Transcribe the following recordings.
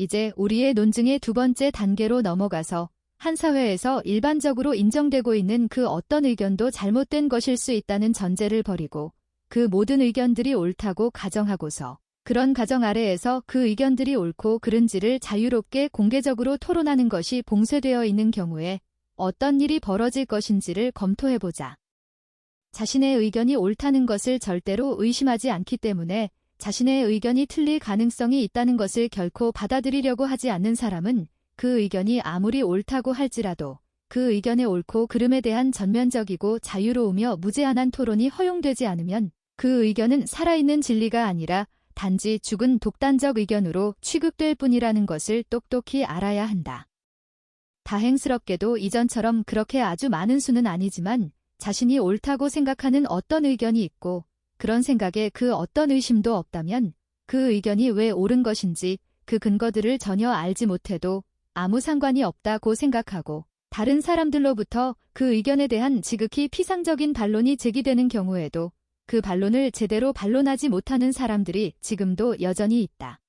이제 우리의 논증의 두 번째 단계로 넘어가서 한 사회에서 일반적으로 인정되고 있는 그 어떤 의견도 잘못된 것일 수 있다는 전제를 버리고 그 모든 의견들이 옳다고 가정하고서 그런 가정 아래에서 그 의견들이 옳고 그른지를 자유롭게 공개적으로 토론하는 것이 봉쇄되어 있는 경우에 어떤 일이 벌어질 것인지를 검토해보자. 자신의 의견이 옳다는 것을 절대로 의심하지 않기 때문에 자신의 의견이 틀릴 가능성이 있다는 것을 결코 받아들이려고 하지 않는 사람은 그 의견이 아무리 옳다고 할지라도 그 의견의 옳고 그름에 대한 전면적이고 자유로우며 무제한한 토론이 허용되지 않으면 그 의견은 살아있는 진리가 아니라 단지 죽은 독단적 의견으로 취급될 뿐이라는 것을 똑똑히 알아야 한다. 다행스럽게도 이전처럼 그렇게 아주 많은 수는 아니지만 자신이 옳다고 생각하는 어떤 의견이 있고 그런 생각에 그 어떤 의심도 없다면 그 의견이 왜 옳은 것인지 그 근거들을 전혀 알지 못해도 아무 상관이 없다고 생각하고 다른 사람들로부터 그 의견에 대한 지극히 피상적인 반론이 제기되는 경우에도 그 반론을 제대로 반론하지 못하는 사람들이 지금도 여전히 있다.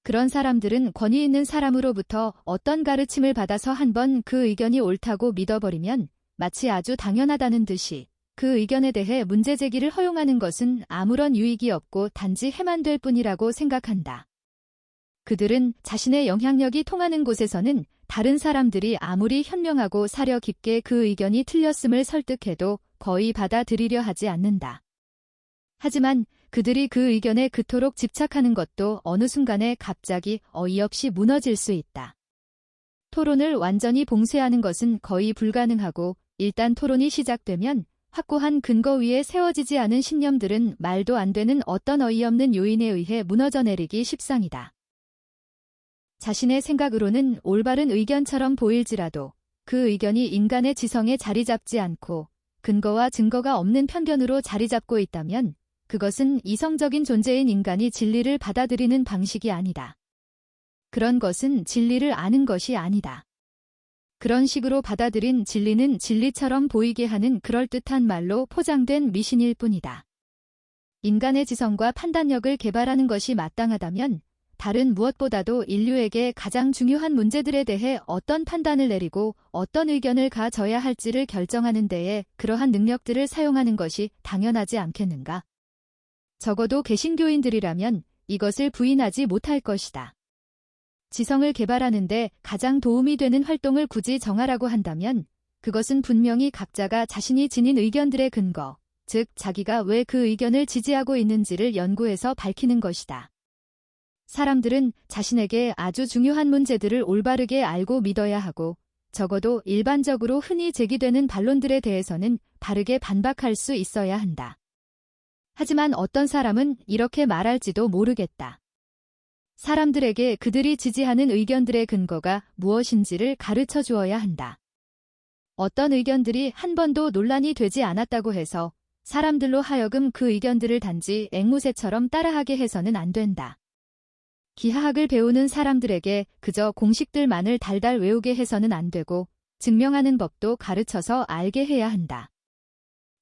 그런 사람들은 권위 있는 사람으로부터 어떤 가르침을 받아서 한번 그 의견이 옳다고 믿어버리면 마치 아주 당연하다는 듯이 그 의견에 대해 문제 제기를 허용하는 것은 아무런 유익이 없고 단지 해만 될 뿐이라고 생각한다. 그들은 자신의 영향력이 통하는 곳에서는 다른 사람들이 아무리 현명하고 사려 깊게 그 의견이 틀렸음을 설득해도 거의 받아들이려 하지 않는다. 하지만 그들이 그 의견에 그토록 집착하는 것도 어느 순간에 갑자기 어이없이 무너질 수 있다. 토론을 완전히 봉쇄하는 것은 거의 불가능하고 일단 토론이 시작되면 확고한 근거 위에 세워지지 않은 신념들은 말도 안 되는 어떤 어이없는 요인에 의해 무너져 내리기 십상이다. 자신의 생각으로는 올바른 의견처럼 보일지라도 그 의견이 인간의 지성에 자리 잡지 않고 근거와 증거가 없는 편견으로 자리 잡고 있다면 그것은 이성적인 존재인 인간이 진리를 받아들이는 방식이 아니다. 그런 것은 진리를 아는 것이 아니다. 그런 식으로 받아들인 진리는 진리처럼 보이게 하는 그럴듯한 말로 포장된 미신일 뿐이다. 인간의 지성과 판단력을 개발하는 것이 마땅하다면 다른 무엇보다도 인류에게 가장 중요한 문제들에 대해 어떤 판단을 내리고 어떤 의견을 가져야 할지를 결정하는 데에 그러한 능력들을 사용하는 것이 당연하지 않겠는가? 적어도 개신교인들이라면 이것을 부인하지 못할 것이다. 지성을 개발하는데 가장 도움이 되는 활동을 굳이 정하라고 한다면 그것은 분명히 각자가 자신이 지닌 의견들의 근거, 즉 자기가 왜 그 의견을 지지하고 있는지를 연구해서 밝히는 것이다. 사람들은 자신에게 아주 중요한 문제들을 올바르게 알고 믿어야 하고 적어도 일반적으로 흔히 제기되는 반론들에 대해서는 바르게 반박할 수 있어야 한다. 하지만 어떤 사람은 이렇게 말할지도 모르겠다. 사람들에게 그들이 지지하는 의견들의 근거가 무엇인지를 가르쳐 주어야 한다. 어떤 의견들이 한 번도 논란이 되지 않았다고 해서 사람들로 하여금 그 의견들을 단지 앵무새처럼 따라하게 해서는 안 된다. 기하학을 배우는 사람들에게 그저 공식들만을 달달 외우게 해서는 안 되고 증명하는 법도 가르쳐서 알게 해야 한다.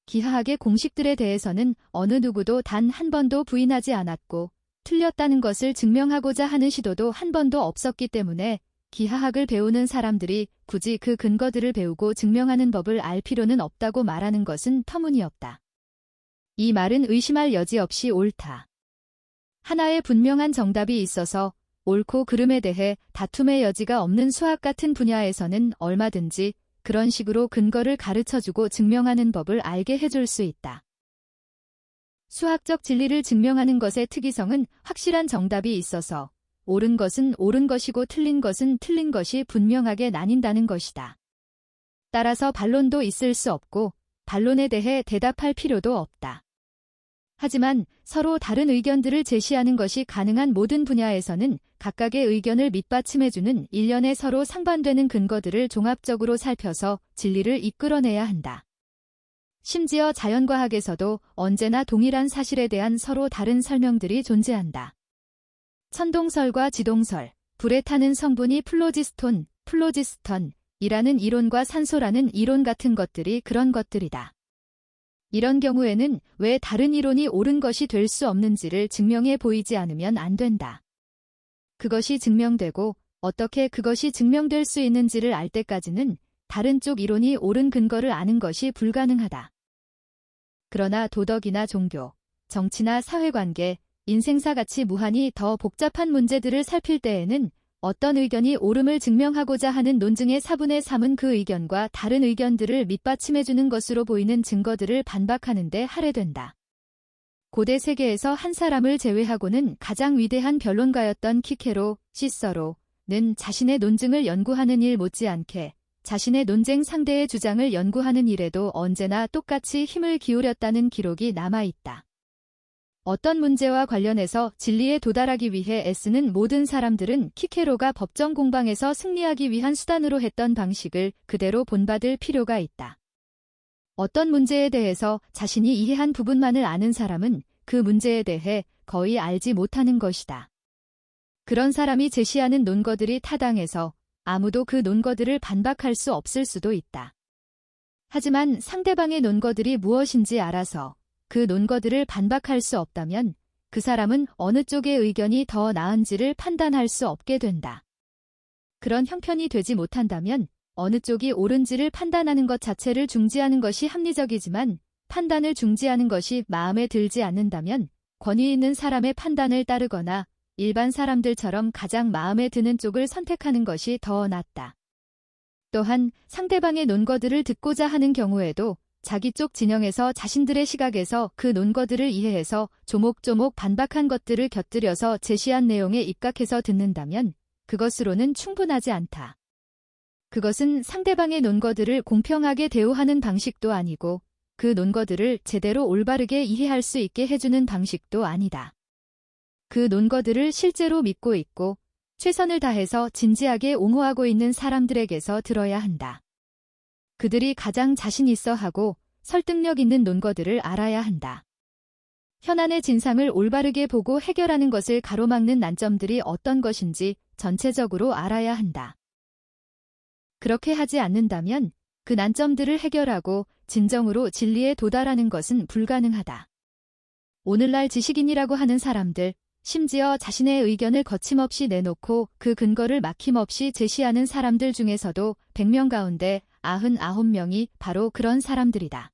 기하학의 공식들에 대해서는 어느 누구도 단 한 번도 부인하지 않았고 틀렸다는 것을 증명하고자 하는 시도도 한 번도 없었기 때문에 기하학을 배우는 사람들이 굳이 그 근거들을 배우고 증명하는 법을 알 필요는 없다고 말하는 것은 터무니없다. 이 말은 의심할 여지 없이 옳다. 하나의 분명한 정답이 있어서 옳고 그름에 대해 다툼의 여지가 없는 수학 같은 분야에서는 얼마든지 그런 식으로 근거를 가르쳐주고 증명하는 법을 알게 해줄 수 있다. 수학적 진리를 증명하는 것의 특이성은 확실한 정답이 있어서 옳은 것은 옳은 것이고 틀린 것은 틀린 것이 분명하게 나뉜다는 것이다. 따라서 반론도 있을 수 없고 반론에 대해 대답할 필요도 없다. 하지만 서로 다른 의견들을 제시하는 것이 가능한 모든 분야에서는 각각의 의견을 밑받침해주는 일련의 서로 상반되는 근거들을 종합적으로 살펴서 진리를 이끌어내야 한다. 심지어 자연과학에서도 언제나 동일한 사실에 대한 서로 다른 설명들이 존재한다. 천동설과 지동설, 불에 타는 성분이 플로지스톤, 플로지스턴이라는 이론과 산소라는 이론 같은 것들이 그런 것들이다. 이런 경우에는 왜 다른 이론이 옳은 것이 될 수 없는지를 증명해 보이지 않으면 안 된다. 그것이 증명되고 어떻게 그것이 증명될 수 있는지를 알 때까지는 다른 쪽 이론이 옳은 근거를 아는 것이 불가능하다. 그러나 도덕이나 종교, 정치나 사회관계, 인생사 같이 무한히 더 복잡한 문제들을 살필 때에는 어떤 의견이 옳음을 증명하고자 하는 논증의 4분의 3은 그 의견과 다른 의견들을 밑받침해주는 것으로 보이는 증거들을 반박하는 데 할애된다. 고대 세계에서 한 사람을 제외하고는 가장 위대한 변론가였던 키케로, 시서로는 자신의 논증을 연구하는 일 못지않게 자신의 논쟁 상대의 주장을 연구하는 일에도 언제나 똑같이 힘을 기울였다는 기록이 남아있다. 어떤 문제와 관련해서 진리에 도달하기 위해 애쓰는 모든 사람들은 키케로가 법정 공방에서 승리하기 위한 수단으로 했던 방식을 그대로 본받을 필요가 있다. 어떤 문제에 대해서 자신이 이해한 부분만을 아는 사람은 그 문제에 대해 거의 알지 못하는 것이다. 그런 사람이 제시하는 논거들이 타당해서 아무도 그 논거들을 반박할 수 없을 수도 있다. 하지만 상대방의 논거들이 무엇인지 알아서 그 논거들을 반박할 수 없다면 그 사람은 어느 쪽의 의견이 더 나은지를 판단할 수 없게 된다. 그런 형편이 되지 못한다면 어느 쪽이 옳은지를 판단하는 것 자체를 중지하는 것이 합리적이지만 판단을 중지하는 것이 마음에 들지 않는다면 권위 있는 사람의 판단을 따르거나 일반 사람들처럼 가장 마음에 드는 쪽을 선택하는 것이 더 낫다. 또한 상대방의 논거들을 듣고자 하는 경우에도 자기 쪽 진영에서 자신들의 시각에서 그 논거들을 이해해서 조목조목 반박한 것들을 곁들여서 제시한 내용에 입각해서 듣는다면 그것으로는 충분하지 않다. 그것은 상대방의 논거들을 공평하게 대우하는 방식도 아니고 그 논거들을 제대로 올바르게 이해할 수 있게 해주는 방식도 아니다. 그 논거들을 실제로 믿고 있고 최선을 다해서 진지하게 옹호하고 있는 사람들에게서 들어야 한다. 그들이 가장 자신 있어 하고 설득력 있는 논거들을 알아야 한다. 현안의 진상을 올바르게 보고 해결하는 것을 가로막는 난점들이 어떤 것인지 전체적으로 알아야 한다. 그렇게 하지 않는다면 그 난점들을 해결하고 진정으로 진리에 도달하는 것은 불가능하다. 오늘날 지식인이라고 하는 사람들, 심지어 자신의 의견을 거침없이 내놓고 그 근거를 막힘없이 제시하는 사람들 중에서도 100명 가운데 99명이 바로 그런 사람들이다.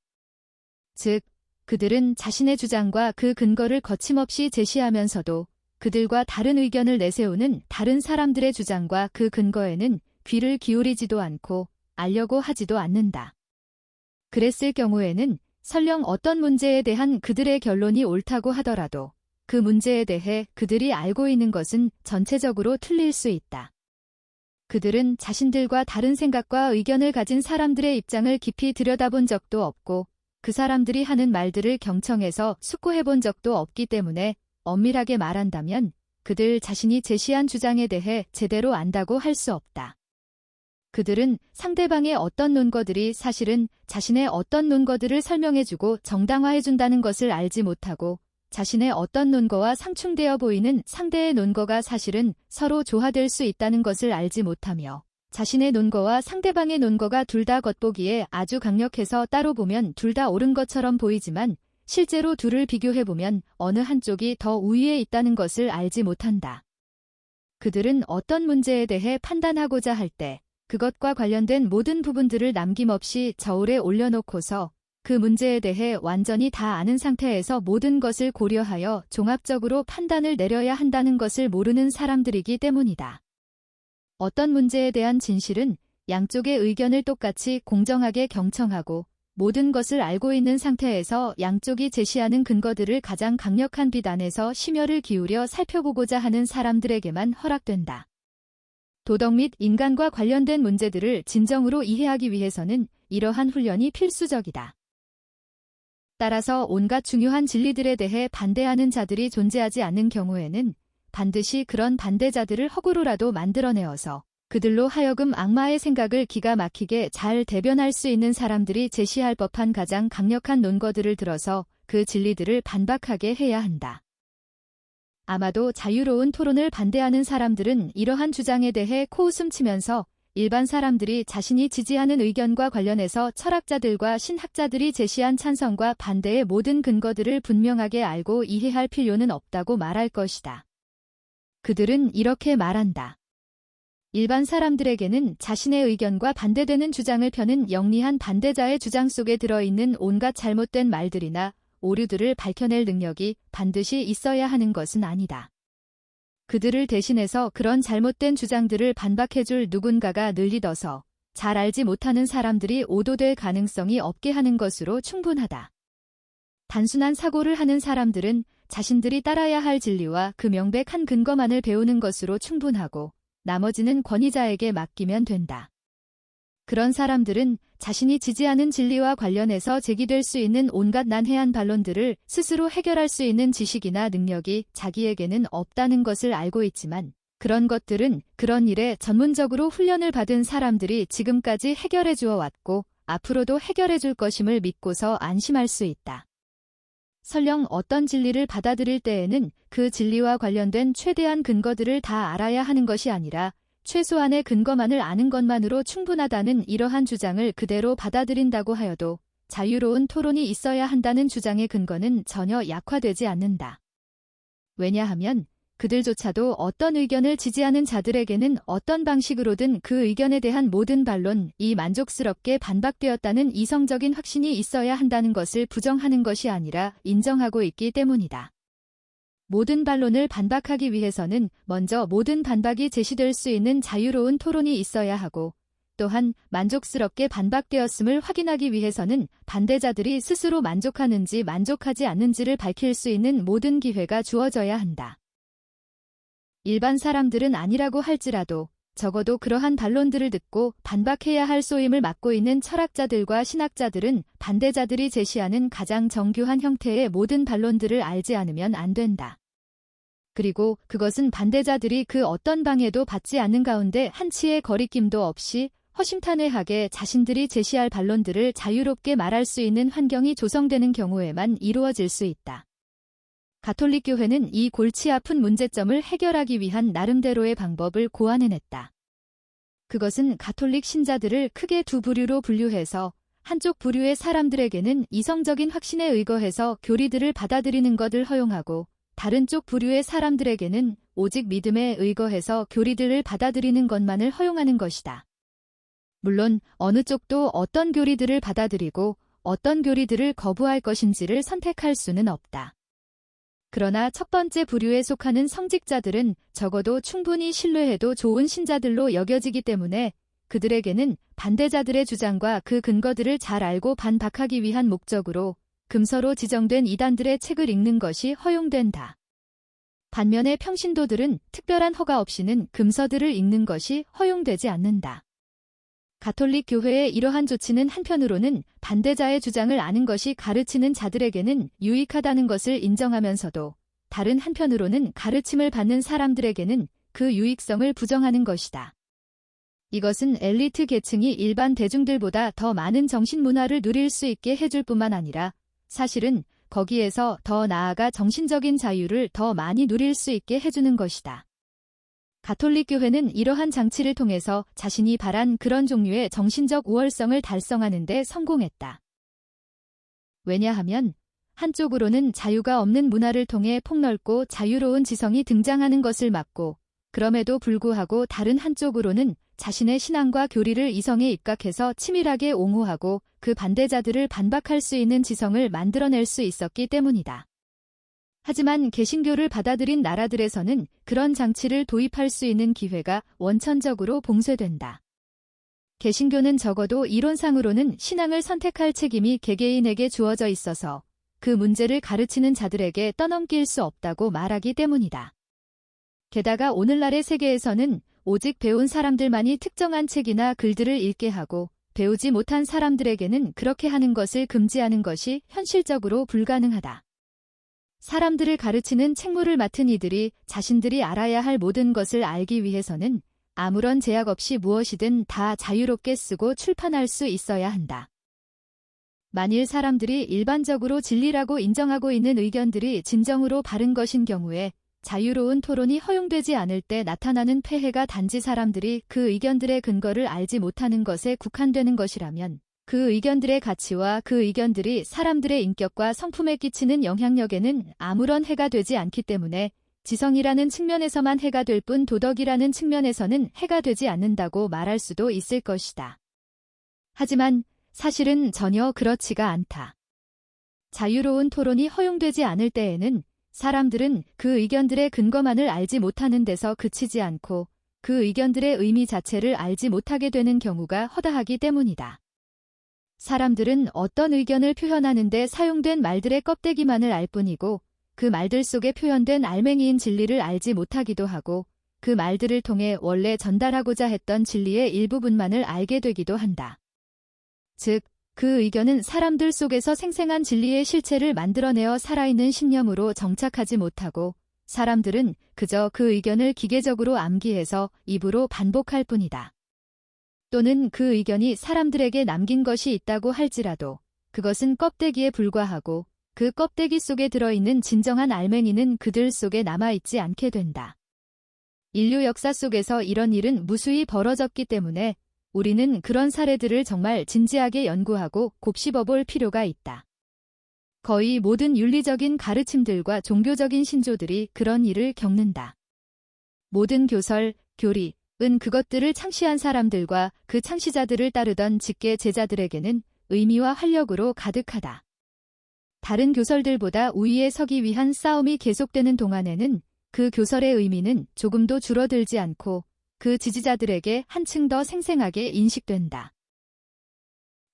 즉, 그들은 자신의 주장과 그 근거를 거침없이 제시하면서도 그들과 다른 의견을 내세우는 다른 사람들의 주장과 그 근거에는 귀를 기울이지도 않고 알려고 하지도 않는다. 그랬을 경우에는 설령 어떤 문제에 대한 그들의 결론이 옳다고 하더라도 그 문제에 대해 그들이 알고 있는 것은 전체적으로 틀릴 수 있다. 그들은 자신들과 다른 생각과 의견을 가진 사람들의 입장을 깊이 들여다본 적도 없고 그 사람들이 하는 말들을 경청해서 숙고해본 적도 없기 때문에 엄밀하게 말한다면 그들 자신이 제시한 주장에 대해 제대로 안다고 할 수 없다. 그들은 상대방의 어떤 논거들이 사실은 자신의 어떤 논거들을 설명해주고 정당화해준다는 것을 알지 못하고 자신의 어떤 논거와 상충되어 보이는 상대의 논거가 사실은 서로 조화될 수 있다는 것을 알지 못하며 자신의 논거와 상대방의 논거가 둘 다 겉보기에 아주 강력해서 따로 보면 둘 다 옳은 것처럼 보이지만 실제로 둘을 비교해보면 어느 한쪽이 더 우위에 있다는 것을 알지 못한다. 그들은 어떤 문제에 대해 판단하고자 할 때 그것과 관련된 모든 부분들을 남김없이 저울에 올려놓고서 그 문제에 대해 완전히 다 아는 상태에서 모든 것을 고려하여 종합적으로 판단을 내려야 한다는 것을 모르는 사람들이기 때문이다. 어떤 문제에 대한 진실은 양쪽의 의견을 똑같이 공정하게 경청하고 모든 것을 알고 있는 상태에서 양쪽이 제시하는 근거들을 가장 강력한 빛 안에서 심혈을 기울여 살펴보고자 하는 사람들에게만 허락된다. 도덕 및 인간과 관련된 문제들을 진정으로 이해하기 위해서는 이러한 훈련이 필수적이다. 따라서 온갖 중요한 진리들에 대해 반대하는 자들이 존재하지 않는 경우에는 반드시 그런 반대자들을 허구로라도 만들어내어서 그들로 하여금 악마의 생각을 기가 막히게 잘 대변할 수 있는 사람들이 제시할 법한 가장 강력한 논거들을 들어서 그 진리들을 반박하게 해야 한다. 아마도 자유로운 토론을 반대하는 사람들은 이러한 주장에 대해 코웃음 치면서 일반 사람들이 자신이 지지하는 의견과 관련해서 철학자들과 신학자들이 제시한 찬성과 반대의 모든 근거들을 분명하게 알고 이해할 필요는 없다고 말할 것이다. 그들은 이렇게 말한다. 일반 사람들에게는 자신의 의견과 반대되는 주장을 펴는 영리한 반대자의 주장 속에 들어있는 온갖 잘못된 말들이나 오류들을 밝혀낼 능력이 반드시 있어야 하는 것은 아니다. 그들을 대신해서 그런 잘못된 주장들을 반박해줄 누군가가 늘리더서 잘 알지 못하는 사람들이 오도될 가능성이 없게 하는 것으로 충분하다. 단순한 사고를 하는 사람들은 자신들이 따라야 할 진리와 그 명백한 근거만을 배우는 것으로 충분하고 나머지는 권위자에게 맡기면 된다. 그런 사람들은 자신이 지지하는 진리와 관련해서 제기될 수 있는 온갖 난해한 반론들을 스스로 해결할 수 있는 지식이나 능력이 자기에게는 없다는 것을 알고 있지만 그런 것들은 그런 일에 전문적으로 훈련을 받은 사람들이 지금까지 해결해 주어 왔고 앞으로도 해결해 줄 것임을 믿고서 안심할 수 있다. 설령 어떤 진리를 받아들일 때에는 그 진리와 관련된 최대한 근거들을 다 알아야 하는 것이 아니라 최소한의 근거만을 아는 것만으로 충분하다는 이러한 주장을 그대로 받아들인다고 하여도 자유로운 토론이 있어야 한다는 주장의 근거는 전혀 약화되지 않는다. 왜냐하면 그들조차도 어떤 의견을 지지하는 자들에게는 어떤 방식으로든 그 의견에 대한 모든 반론이 만족스럽게 반박되었다는 이성적인 확신이 있어야 한다는 것을 부정하는 것이 아니라 인정하고 있기 때문이다. 모든 반론을 반박하기 위해서는 먼저 모든 반박이 제시될 수 있는 자유로운 토론이 있어야 하고 또한 만족스럽게 반박되었음을 확인하기 위해서는 반대자들이 스스로 만족하는지 만족하지 않는지를 밝힐 수 있는 모든 기회가 주어져야 한다. 일반 사람들은 아니라고 할지라도 적어도 그러한 반론들을 듣고 반박해야 할 소임을 맡고 있는 철학자들과 신학자들은 반대자들이 제시하는 가장 정교한 형태의 모든 반론들을 알지 않으면 안 된다. 그리고 그것은 반대자들이 그 어떤 방해도 받지 않는 가운데 한치의 거리낌도 없이 허심탄회하게 자신들이 제시할 반론들을 자유롭게 말할 수 있는 환경이 조성되는 경우에만 이루어질 수 있다. 가톨릭 교회는 이 골치 아픈 문제점을 해결하기 위한 나름대로의 방법을 고안해냈다. 그것은 가톨릭 신자들을 크게 두 부류로 분류해서 한쪽 부류의 사람들에게는 이성적인 확신에 의거해서 교리들을 받아들이는 것을 허용하고 다른 쪽 부류의 사람들에게는 오직 믿음에 의거해서 교리들을 받아들이는 것만을 허용하는 것이다. 물론 어느 쪽도 어떤 교리들을 받아들이고 어떤 교리들을 거부할 것인지를 선택할 수는 없다. 그러나 첫 번째 부류에 속하는 성직자들은 적어도 충분히 신뢰해도 좋은 신자들로 여겨지기 때문에 그들에게는 반대자들의 주장과 그 근거들을 잘 알고 반박하기 위한 목적으로 금서로 지정된 이단들의 책을 읽는 것이 허용된다. 반면에 평신도들은 특별한 허가 없이는 금서들을 읽는 것이 허용되지 않는다. 가톨릭 교회의 이러한 조치는 한편으로는 반대자의 주장을 아는 것이 가르치는 자들에게는 유익하다는 것을 인정하면서도 다른 한편으로는 가르침을 받는 사람들에게는 그 유익성을 부정하는 것이다. 이것은 엘리트 계층이 일반 대중들보다 더 많은 정신문화를 누릴 수 있게 해줄 뿐만 아니라 사실은 거기에서 더 나아가 정신적인 자유를 더 많이 누릴 수 있게 해주는 것이다. 가톨릭 교회는 이러한 장치를 통해서 자신이 바란 그런 종류의 정신적 우월성을 달성하는 데 성공했다. 왜냐하면 한쪽으로는 자유가 없는 문화를 통해 폭넓고 자유로운 지성이 등장하는 것을 막고 그럼에도 불구하고 다른 한쪽으로는 자신의 신앙과 교리를 이성에 입각해서 치밀하게 옹호하고 그 반대자들을 반박할 수 있는 지성을 만들어낼 수 있었기 때문이다. 하지만 개신교를 받아들인 나라들에서는 그런 장치를 도입할 수 있는 기회가 원천적으로 봉쇄된다. 개신교는 적어도 이론상으로는 신앙을 선택할 책임이 개개인에게 주어져 있어서 그 문제를 가르치는 자들에게 떠넘길 수 없다고 말하기 때문이다. 게다가 오늘날의 세계에서는 오직 배운 사람들만이 특정한 책이나 글들을 읽게 하고 배우지 못한 사람들에게는 그렇게 하는 것을 금지하는 것이 현실적으로 불가능하다. 사람들을 가르치는 책무를 맡은 이들이 자신들이 알아야 할 모든 것을 알기 위해서는 아무런 제약 없이 무엇이든 다 자유롭게 쓰고 출판할 수 있어야 한다. 만일 사람들이 일반적으로 진리라고 인정하고 있는 의견들이 진정으로 바른 것인 경우에 자유로운 토론이 허용되지 않을 때 나타나는 폐해가 단지 사람들이 그 의견들의 근거를 알지 못하는 것에 국한되는 것이라면 그 의견들의 가치와 그 의견들이 사람들의 인격과 성품에 끼치는 영향력에는 아무런 해가 되지 않기 때문에 지성이라는 측면에서만 해가 될 뿐 도덕이라는 측면에서는 해가 되지 않는다고 말할 수도 있을 것이다. 하지만 사실은 전혀 그렇지가 않다. 자유로운 토론이 허용되지 않을 때에는 사람들은 그 의견들의 근거만을 알지 못하는 데서 그치지 않고 그 의견들의 의미 자체를 알지 못하게 되는 경우가 허다하기 때문이다. 사람들은 어떤 의견을 표현하는 데 사용된 말들의 껍데기만을 알 뿐이고 그 말들 속에 표현된 알맹이인 진리를 알지 못하기도 하고 그 말들을 통해 원래 전달하고자 했던 진리의 일부분만을 알게 되기도 한다. 즉, 그 의견은 사람들 속에서 생생한 진리의 실체를 만들어내어 살아있는 신념으로 정착하지 못하고 사람들은 그저 그 의견을 기계적으로 암기해서 입으로 반복할 뿐이다. 또는 그 의견이 사람들에게 남긴 것이 있다고 할지라도 그것은 껍데기에 불과하고 그 껍데기 속에 들어있는 진정한 알맹이는 그들 속에 남아있지 않게 된다. 인류 역사 속에서 이런 일은 무수히 벌어졌기 때문에 우리는 그런 사례들을 정말 진지하게 연구하고 곱씹어볼 필요가 있다. 거의 모든 윤리적인 가르침들과 종교적인 신조들이 그런 일을 겪는다. 모든 교설, 교리은 그것들을 창시한 사람들과 그 창시자들을 따르던 직계 제자들에게는 의미와 활력으로 가득하다. 다른 교설들보다 우위에 서기 위한 싸움이 계속되는 동안에는 그 교설의 의미는 조금도 줄어들지 않고 그 지지자들에게 한층 더 생생하게 인식된다.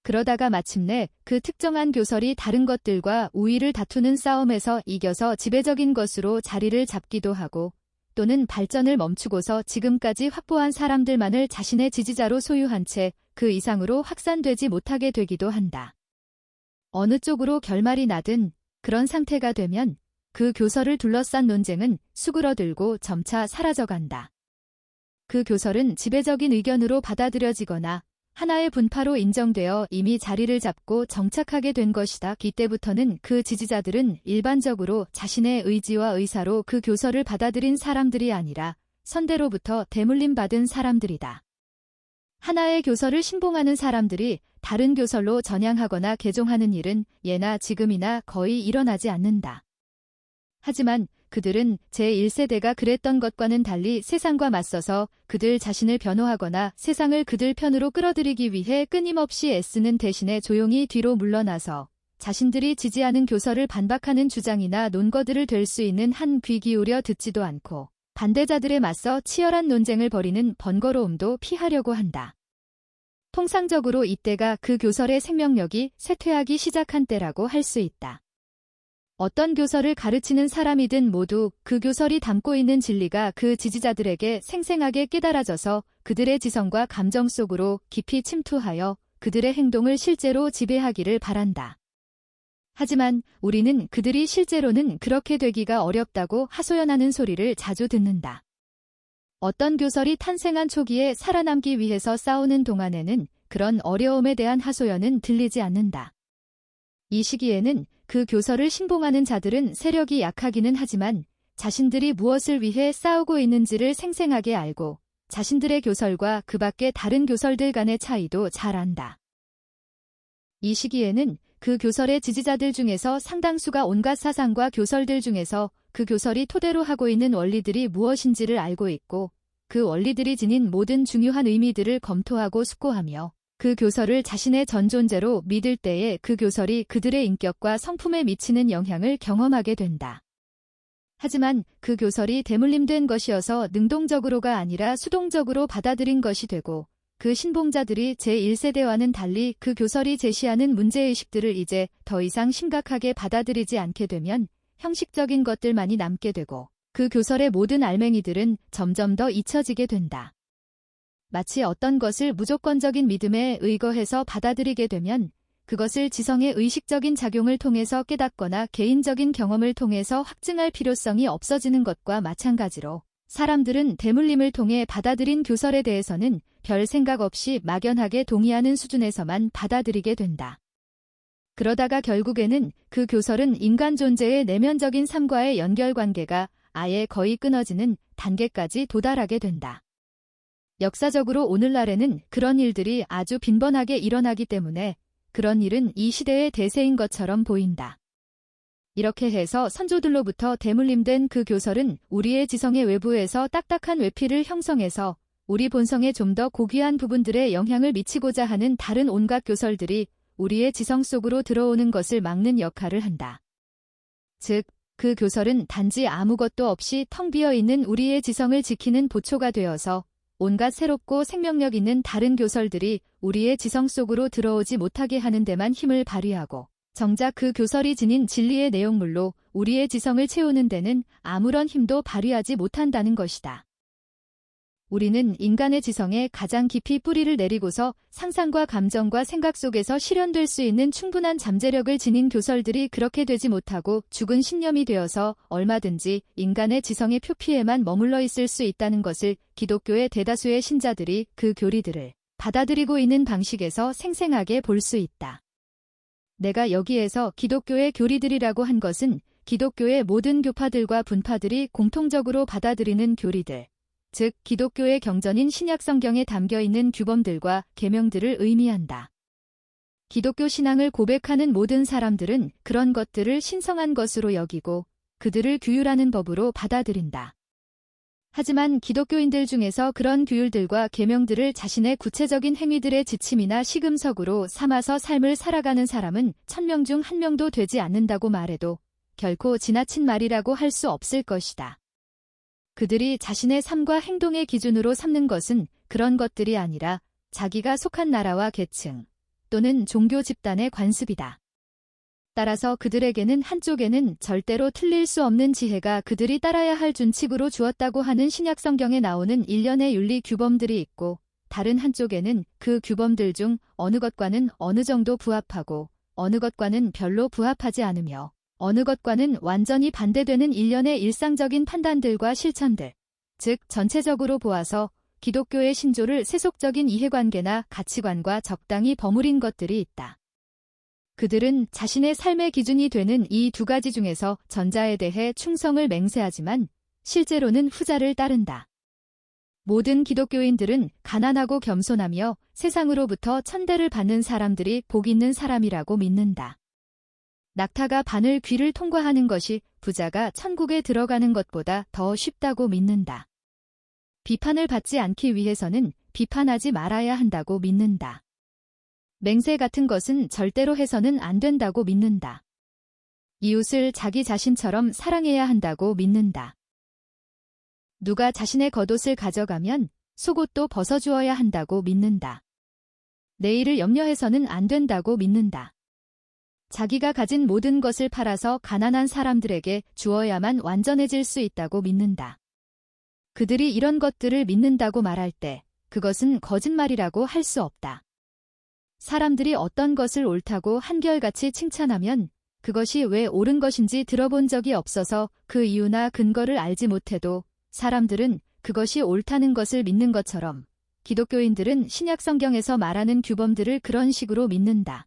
그러다가 마침내 그 특정한 교설이 다른 것들과 우위를 다투는 싸움에서 이겨서 지배적인 것으로 자리를 잡기도 하고 또는 발전을 멈추고서 지금까지 확보한 사람들만을 자신의 지지자로 소유한 채 그 이상으로 확산되지 못하게 되기도 한다. 어느 쪽으로 결말이 나든 그런 상태가 되면 그 교설을 둘러싼 논쟁은 수그러들고 점차 사라져간다. 그 교설은 지배적인 의견으로 받아들여지거나 하나의 분파로 인정되어 이미 자리를 잡고 정착하게 된 것이다. 이때부터는 그 지지자들은 일반적으로 자신의 의지와 의사로 그 교설을 받아들인 사람들이 아니라 선대로부터 대물림 받은 사람들이다. 하나의 교설을 신봉하는 사람들이 다른 교설로 전향하거나 개종하는 일은 예나 지금이나 거의 일어나지 않는다. 하지만 그들은 제1세대가 그랬던 것과는 달리 세상과 맞서서 그들 자신을 변호하거나 세상을 그들 편으로 끌어들이기 위해 끊임없이 애쓰는 대신에 조용히 뒤로 물러나서 자신들이 지지하는 교설을 반박하는 주장이나 논거들을 될 수 있는 한 귀 기울여 듣지도 않고 반대자들에 맞서 치열한 논쟁을 벌이는 번거로움도 피하려고 한다. 통상적으로 이때가 그 교설의 생명력이 쇠퇴하기 시작한 때라고 할 수 있다. 어떤 교설을 가르치는 사람이든 모두 그 교설이 담고 있는 진리가 그 지지자들에게 생생하게 깨달아져서 그들의 지성과 감정 속으로 깊이 침투하여 그들의 행동을 실제로 지배하기를 바란다. 하지만 우리는 그들이 실제로는 그렇게 되기가 어렵다고 하소연하는 소리를 자주 듣는다. 어떤 교설이 탄생한 초기에 살아남기 위해서 싸우는 동안에는 그런 어려움에 대한 하소연은 들리지 않는다. 이 시기에는 그 교설을 신봉하는 자들은 세력이 약하기는 하지만 자신들이 무엇을 위해 싸우고 있는지를 생생하게 알고 자신들의 교설과 그 밖의 다른 교설들 간의 차이도 잘 안다. 이 시기에는 그 교설의 지지자들 중에서 상당수가 온갖 사상과 교설들 중에서 그 교설이 토대로 하고 있는 원리들이 무엇인지를 알고 있고 그 원리들이 지닌 모든 중요한 의미들을 검토하고 숙고하며 그 교설을 자신의 전존재로 믿을 때에 그 교설이 그들의 인격과 성품에 미치는 영향을 경험하게 된다. 하지만 그 교설이 대물림된 것이어서 능동적으로가 아니라 수동적으로 받아들인 것이 되고 그 신봉자들이 제1세대와는 달리 그 교설이 제시하는 문제의식들을 이제 더 이상 심각하게 받아들이지 않게 되면 형식적인 것들만이 남게 되고 그 교설의 모든 알맹이들은 점점 더 잊혀지게 된다. 마치 어떤 것을 무조건적인 믿음에 의거해서 받아들이게 되면 그것을 지성의 의식적인 작용을 통해서 깨닫거나 개인적인 경험을 통해서 확증할 필요성이 없어지는 것과 마찬가지로 사람들은 대물림을 통해 받아들인 교설에 대해서는 별 생각 없이 막연하게 동의하는 수준에서만 받아들이게 된다. 그러다가 결국에는 그 교설은 인간 존재의 내면적인 삶과의 연결관계가 아예 거의 끊어지는 단계까지 도달하게 된다. 역사적으로 오늘날에는 그런 일들이 아주 빈번하게 일어나기 때문에 그런 일은 이 시대의 대세인 것처럼 보인다. 이렇게 해서 선조들로부터 대물림된 그 교설은 우리의 지성의 외부에서 딱딱한 외피를 형성해서 우리 본성에 좀 더 고귀한 부분들에 영향을 미치고자 하는 다른 온갖 교설들이 우리의 지성 속으로 들어오는 것을 막는 역할을 한다. 즉, 그 교설은 단지 아무것도 없이 텅 비어 있는 우리의 지성을 지키는 보초가 되어서 온갖 새롭고 생명력 있는 다른 교설들이 우리의 지성 속으로 들어오지 못하게 하는 데만 힘을 발휘하고 정작 그 교설이 지닌 진리의 내용물로 우리의 지성을 채우는 데는 아무런 힘도 발휘하지 못한다는 것이다. 우리는 인간의 지성에 가장 깊이 뿌리를 내리고서 상상과 감정과 생각 속에서 실현될 수 있는 충분한 잠재력을 지닌 교설들이 그렇게 되지 못하고 죽은 신념이 되어서 얼마든지 인간의 지성의 표피에만 머물러 있을 수 있다는 것을 기독교의 대다수의 신자들이 그 교리들을 받아들이고 있는 방식에서 생생하게 볼 수 있다. 내가 여기에서 기독교의 교리들이라고 한 것은 기독교의 모든 교파들과 분파들이 공통적으로 받아들이는 교리들, 즉 기독교의 경전인 신약성경에 담겨있는 규범들과 계명들을 의미한다. 기독교 신앙을 고백하는 모든 사람들은 그런 것들을 신성한 것으로 여기고 그들을 규율하는 법으로 받아들인다. 하지만 기독교인들 중에서 그런 규율들과 계명들을 자신의 구체적인 행위들의 지침이나 시금석으로 삼아서 삶을 살아가는 사람은 1000명 중 1명도 되지 않는다고 말해도 결코 지나친 말이라고 할 수 없을 것이다. 그들이 자신의 삶과 행동의 기준으로 삼는 것은 그런 것들이 아니라 자기가 속한 나라와 계층 또는 종교 집단의 관습이다. 따라서 그들에게는 한쪽에는 절대로 틀릴 수 없는 지혜가 그들이 따라야 할 준칙으로 주었다고 하는 신약성경에 나오는 일련의 윤리 규범들이 있고 다른 한쪽에는 그 규범들 중 어느 것과는 어느 정도 부합하고 어느 것과는 별로 부합하지 않으며 어느 것과는 완전히 반대되는 일련의 일상적인 판단들과 실천들, 즉 전체적으로 보아서 기독교의 신조를 세속적인 이해관계나 가치관과 적당히 버무린 것들이 있다. 그들은 자신의 삶의 기준이 되는 이 두 가지 중에서 전자에 대해 충성을 맹세하지만 실제로는 후자를 따른다. 모든 기독교인들은 가난하고 겸손하며 세상으로부터 천대를 받는 사람들이 복 있는 사람이라고 믿는다. 낙타가 바늘 귀를 통과하는 것이 부자가 천국에 들어가는 것보다 더 쉽다고 믿는다. 비판을 받지 않기 위해서는 비판하지 말아야 한다고 믿는다. 맹세 같은 것은 절대로 해서는 안 된다고 믿는다. 이웃을 자기 자신처럼 사랑해야 한다고 믿는다. 누가 자신의 겉옷을 가져가면 속옷도 벗어주어야 한다고 믿는다. 내일을 염려해서는 안 된다고 믿는다. 자기가 가진 모든 것을 팔아서 가난한 사람들에게 주어야만 완전해질 수 있다고 믿는다. 그들이 이런 것들을 믿는다고 말할 때 그것은 거짓말이라고 할 수 없다. 사람들이 어떤 것을 옳다고 한결같이 칭찬하면 그것이 왜 옳은 것인지 들어본 적이 없어서 그 이유나 근거를 알지 못해도 사람들은 그것이 옳다는 것을 믿는 것처럼 기독교인들은 신약성경에서 말하는 규범들을 그런 식으로 믿는다.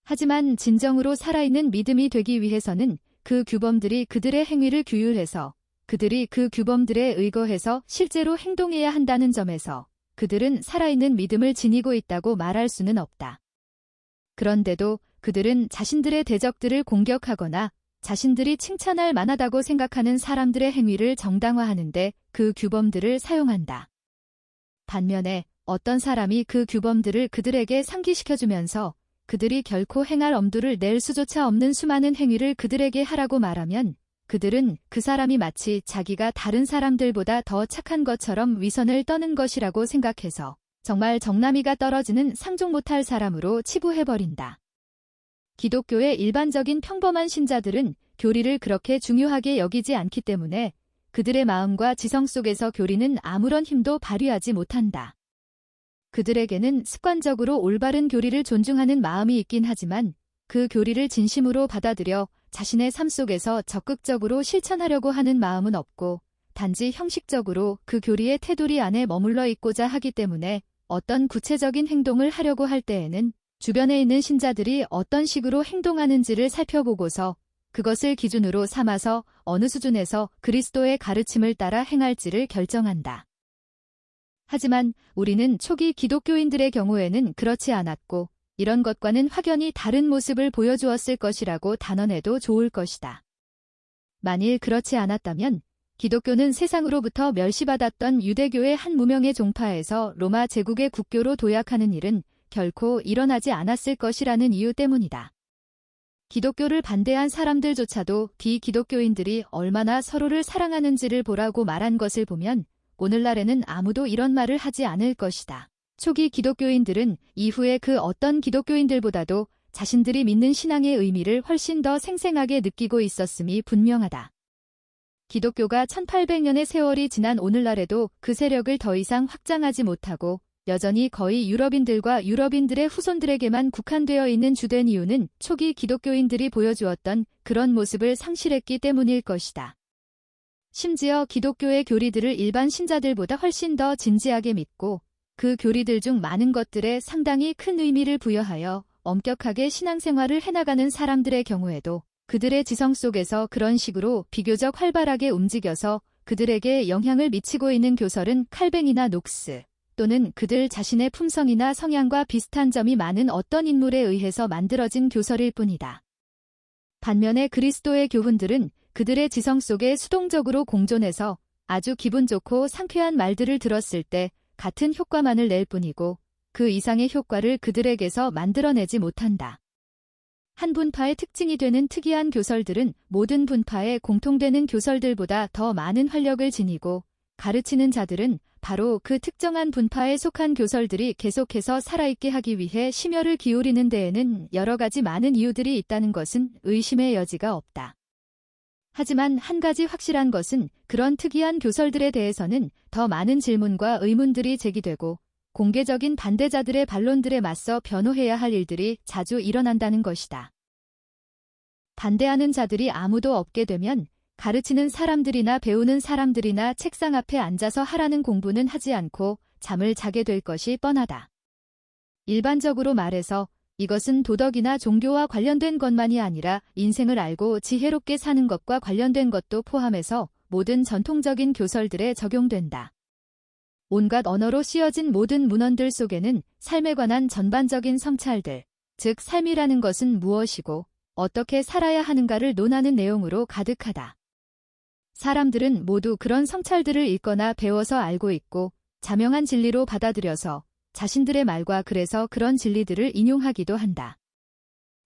하지만 진정으로 살아있는 믿음이 되기 위해서는 그 규범들이 그들의 행위를 규율해서 그들이 그 규범들에 의거해서 실제로 행동해야 한다는 점에서 그들은 살아있는 믿음을 지니고 있다고 말할 수는 없다. 그런데도 그들은 자신들의 대적들을 공격하거나 자신들이 칭찬할 만하다고 생각하는 사람들의 행위를 정당화하는데 그 규범들을 사용한다. 반면에 어떤 사람이 그 규범들을 그들에게 상기시켜주면서 그들이 결코 행할 엄두를 낼 수조차 없는 수많은 행위를 그들에게 하라고 말하면 그들은 그 사람이 마치 자기가 다른 사람들보다 더 착한 것처럼 위선을 떠는 것이라고 생각해서 정말 정남이가 떨어지는 상종 못할 사람으로 치부해버린다. 기독교의 일반적인 평범한 신자들은 교리를 그렇게 중요하게 여기지 않기 때문에 그들의 마음과 지성 속에서 교리는 아무런 힘도 발휘하지 못한다. 그들에게는 습관적으로 올바른 교리를 존중하는 마음이 있긴 하지만 그 교리를 진심으로 받아들여 자신의 삶 속에서 적극적으로 실천하려고 하는 마음은 없고 단지 형식적으로 그 교리의 테두리 안에 머물러 있고자 하기 때문에 어떤 구체적인 행동을 하려고 할 때에는 주변에 있는 신자들이 어떤 식으로 행동하는지를 살펴보고서 그것을 기준으로 삼아서 어느 수준에서 그리스도의 가르침을 따라 행할지를 결정한다. 하지만 우리는 초기 기독교인들의 경우에는 그렇지 않았고 이런 것과는 확연히 다른 모습을 보여주었을 것이라고 단언해도 좋을 것이다. 만일 그렇지 않았다면 기독교는 세상으로부터 멸시받았던 유대교의 한 무명의 종파에서 로마 제국의 국교로 도약하는 일은 결코 일어나지 않았을 것이라는 이유 때문이다. 기독교를 반대한 사람들조차도 비기독교인들이 얼마나 서로를 사랑하는지를 보라고 말한 것을 보면 오늘날에는 아무도 이런 말을 하지 않을 것이다. 초기 기독교인들은 이후에 그 어떤 기독교인들보다도 자신들이 믿는 신앙의 의미를 훨씬 더 생생하게 느끼고 있었음이 분명하다. 기독교가 1800년의 세월이 지난 오늘날에도 그 세력을 더 이상 확장하지 못하고 여전히 거의 유럽인들과 유럽인들의 후손들에게만 국한되어 있는 주된 이유는 초기 기독교인들이 보여주었던 그런 모습을 상실했기 때문일 것이다. 심지어 기독교의 교리들을 일반 신자들보다 훨씬 더 진지하게 믿고 그 교리들 중 많은 것들에 상당히 큰 의미를 부여하여 엄격하게 신앙생활을 해나가는 사람들의 경우에도 그들의 지성 속에서 그런 식으로 비교적 활발하게 움직여서 그들에게 영향을 미치고 있는 교설은 칼뱅이나 녹스 또는 그들 자신의 품성이나 성향과 비슷한 점이 많은 어떤 인물에 의해서 만들어진 교설일 뿐이다. 반면에 그리스도의 교훈들은 그들의 지성 속에 수동적으로 공존해서 아주 기분 좋고 상쾌한 말들을 들었을 때 같은 효과만을 낼 뿐이고 그 이상의 효과를 그들에게서 만들어내지 못한다. 한 분파의 특징이 되는 특이한 교설들은 모든 분파에 공통되는 교설들보다 더 많은 활력을 지니고 가르치는 자들은 바로 그 특정한 분파에 속한 교설들이 계속해서 살아있게 하기 위해 심혈을 기울이는 데에는 여러 가지 많은 이유들이 있다는 것은 의심의 여지가 없다. 하지만 한 가지 확실한 것은 그런 특이한 교설들에 대해서는 더 많은 질문과 의문들이 제기되고 공개적인 반대자들의 반론들에 맞서 변호해야 할 일들이 자주 일어난다는 것이다. 반대하는 자들이 아무도 없게 되면 가르치는 사람들이나 배우는 사람들이나 책상 앞에 앉아서 하라는 공부는 하지 않고 잠을 자게 될 것이 뻔하다. 일반적으로 말해서 이것은 도덕이나 종교와 관련된 것만이 아니라 인생을 알고 지혜롭게 사는 것과 관련된 것도 포함해서 모든 전통적인 교설들에 적용된다. 온갖 언어로 씌어진 모든 문헌들 속에는 삶에 관한 전반적인 성찰들, 즉 삶이라는 것은 무엇이고 어떻게 살아야 하는가를 논하는 내용으로 가득하다. 사람들은 모두 그런 성찰들을 읽거나 배워서 알고 있고 자명한 진리로 받아들여서 자신들의 말과 그래서 그런 진리들을 인용하기도 한다.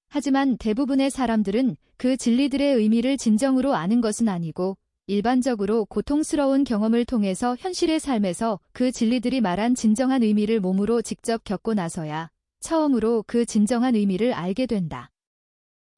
하지만 대부분의 사람들은 그 진리들의 의미를 진정으로 아는 것은 아니고 일반적으로 고통스러운 경험을 통해서 현실의 삶에서 그 진리들이 말한 진정한 의미를 몸으로 직접 겪고 나서야 처음으로 그 진정한 의미를 알게 된다.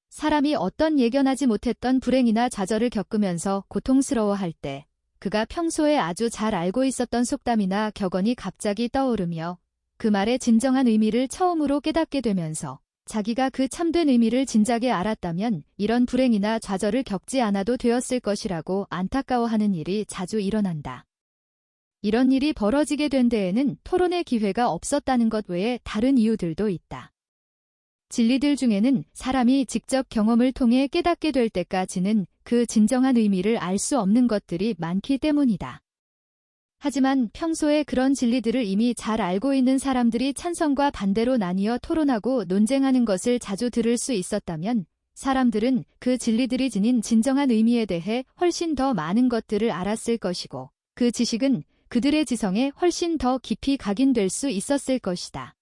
사람이 어떤 예견하지 못했던 불행이나 좌절을 겪으면서 고통스러워할 때 그가 평소에 아주 잘 알고 있었던 속담이나 격언이 갑자기 떠오르며 그 말의 진정한 의미를 처음으로 깨닫게 되면서 자기가 그 참된 의미를 진작에 알았다면 이런 불행이나 좌절을 겪지 않아도 되었을 것이라고 안타까워하는 일이 자주 일어난다. 이런 일이 벌어지게 된 데에는 토론의 기회가 없었다는 것 외에 다른 이유들도 있다. 진리들 중에는 사람이 직접 경험을 통해 깨닫게 될 때까지는 그 진정한 의미를 알 수 없는 것들이 많기 때문이다. 하지만 평소에 그런 진리들을 이미 잘 알고 있는 사람들이 찬성과 반대로 나뉘어 토론하고 논쟁하는 것을 자주 들을 수 있었다면 사람들은 그 진리들이 지닌 진정한 의미에 대해 훨씬 더 많은 것들을 알았을 것이고 그 지식은 그들의 지성에 훨씬 더 깊이 각인될 수 있었을 것이다.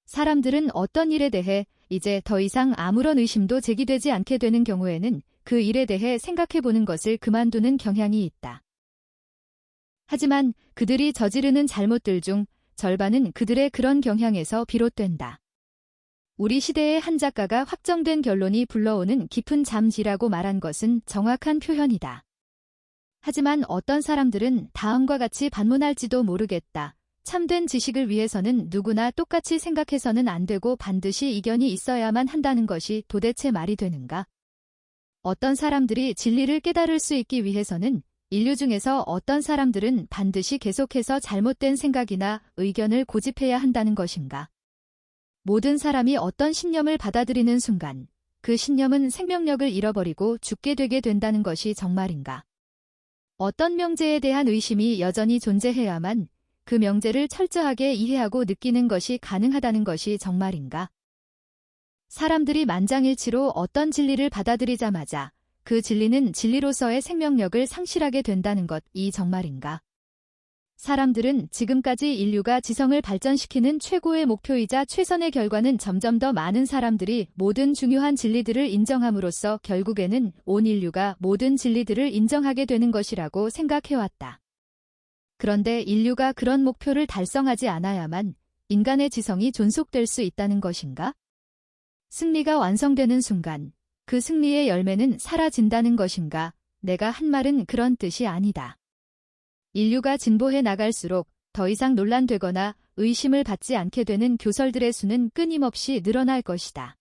사람들은 어떤 일에 대해 이제 더 이상 아무런 의심도 제기되지 않게 되는 경우에는 그 일에 대해 생각해보는 것을 그만두는 경향이 있다. 하지만 그들이 저지르는 잘못들 중 절반은 그들의 그런 경향에서 비롯된다. 우리 시대의 한 작가가 확정된 결론이 불러오는 깊은 잠이라고 말한 것은 정확한 표현이다. 하지만 어떤 사람들은 다음과 같이 반문할지도 모르겠다. 참된 지식을 위해서는 누구나 똑같이 생각해서는 안 되고 반드시 이견이 있어야만 한다는 것이 도대체 말이 되는가? 어떤 사람들이 진리를 깨달을 수 있기 위해서는 인류 중에서 어떤 사람들은 반드시 계속해서 잘못된 생각이나 의견을 고집해야 한다는 것인가? 모든 사람이 어떤 신념을 받아들이는 순간 그 신념은 생명력을 잃어버리고 죽게 되게 된다는 것이 정말인가? 어떤 명제에 대한 의심이 여전히 존재해야만 그 명제를 철저하게 이해하고 느끼는 것이 가능하다는 것이 정말인가? 사람들이 만장일치로 어떤 진리를 받아들이자마자 그 진리는 진리로서의 생명력을 상실하게 된다는 것, 이 정말인가? 사람들은 지금까지 인류가 지성을 발전시키는 최고의 목표이자 최선의 결과는 점점 더 많은 사람들이 모든 중요한 진리들을 인정함으로써 결국에는 온 인류가 모든 진리들을 인정하게 되는 것이라고 생각해왔다. 그런데 인류가 그런 목표를 달성하지 않아야만 인간의 지성이 존속될 수 있다는 것인가? 승리가 완성되는 순간 그 승리의 열매는 사라진다는 것인가? 내가 한 말은 그런 뜻이 아니다. 인류가 진보해 나갈수록 더 이상 논란되거나 의심을 받지 않게 되는 교설들의 수는 끊임없이 늘어날 것이다.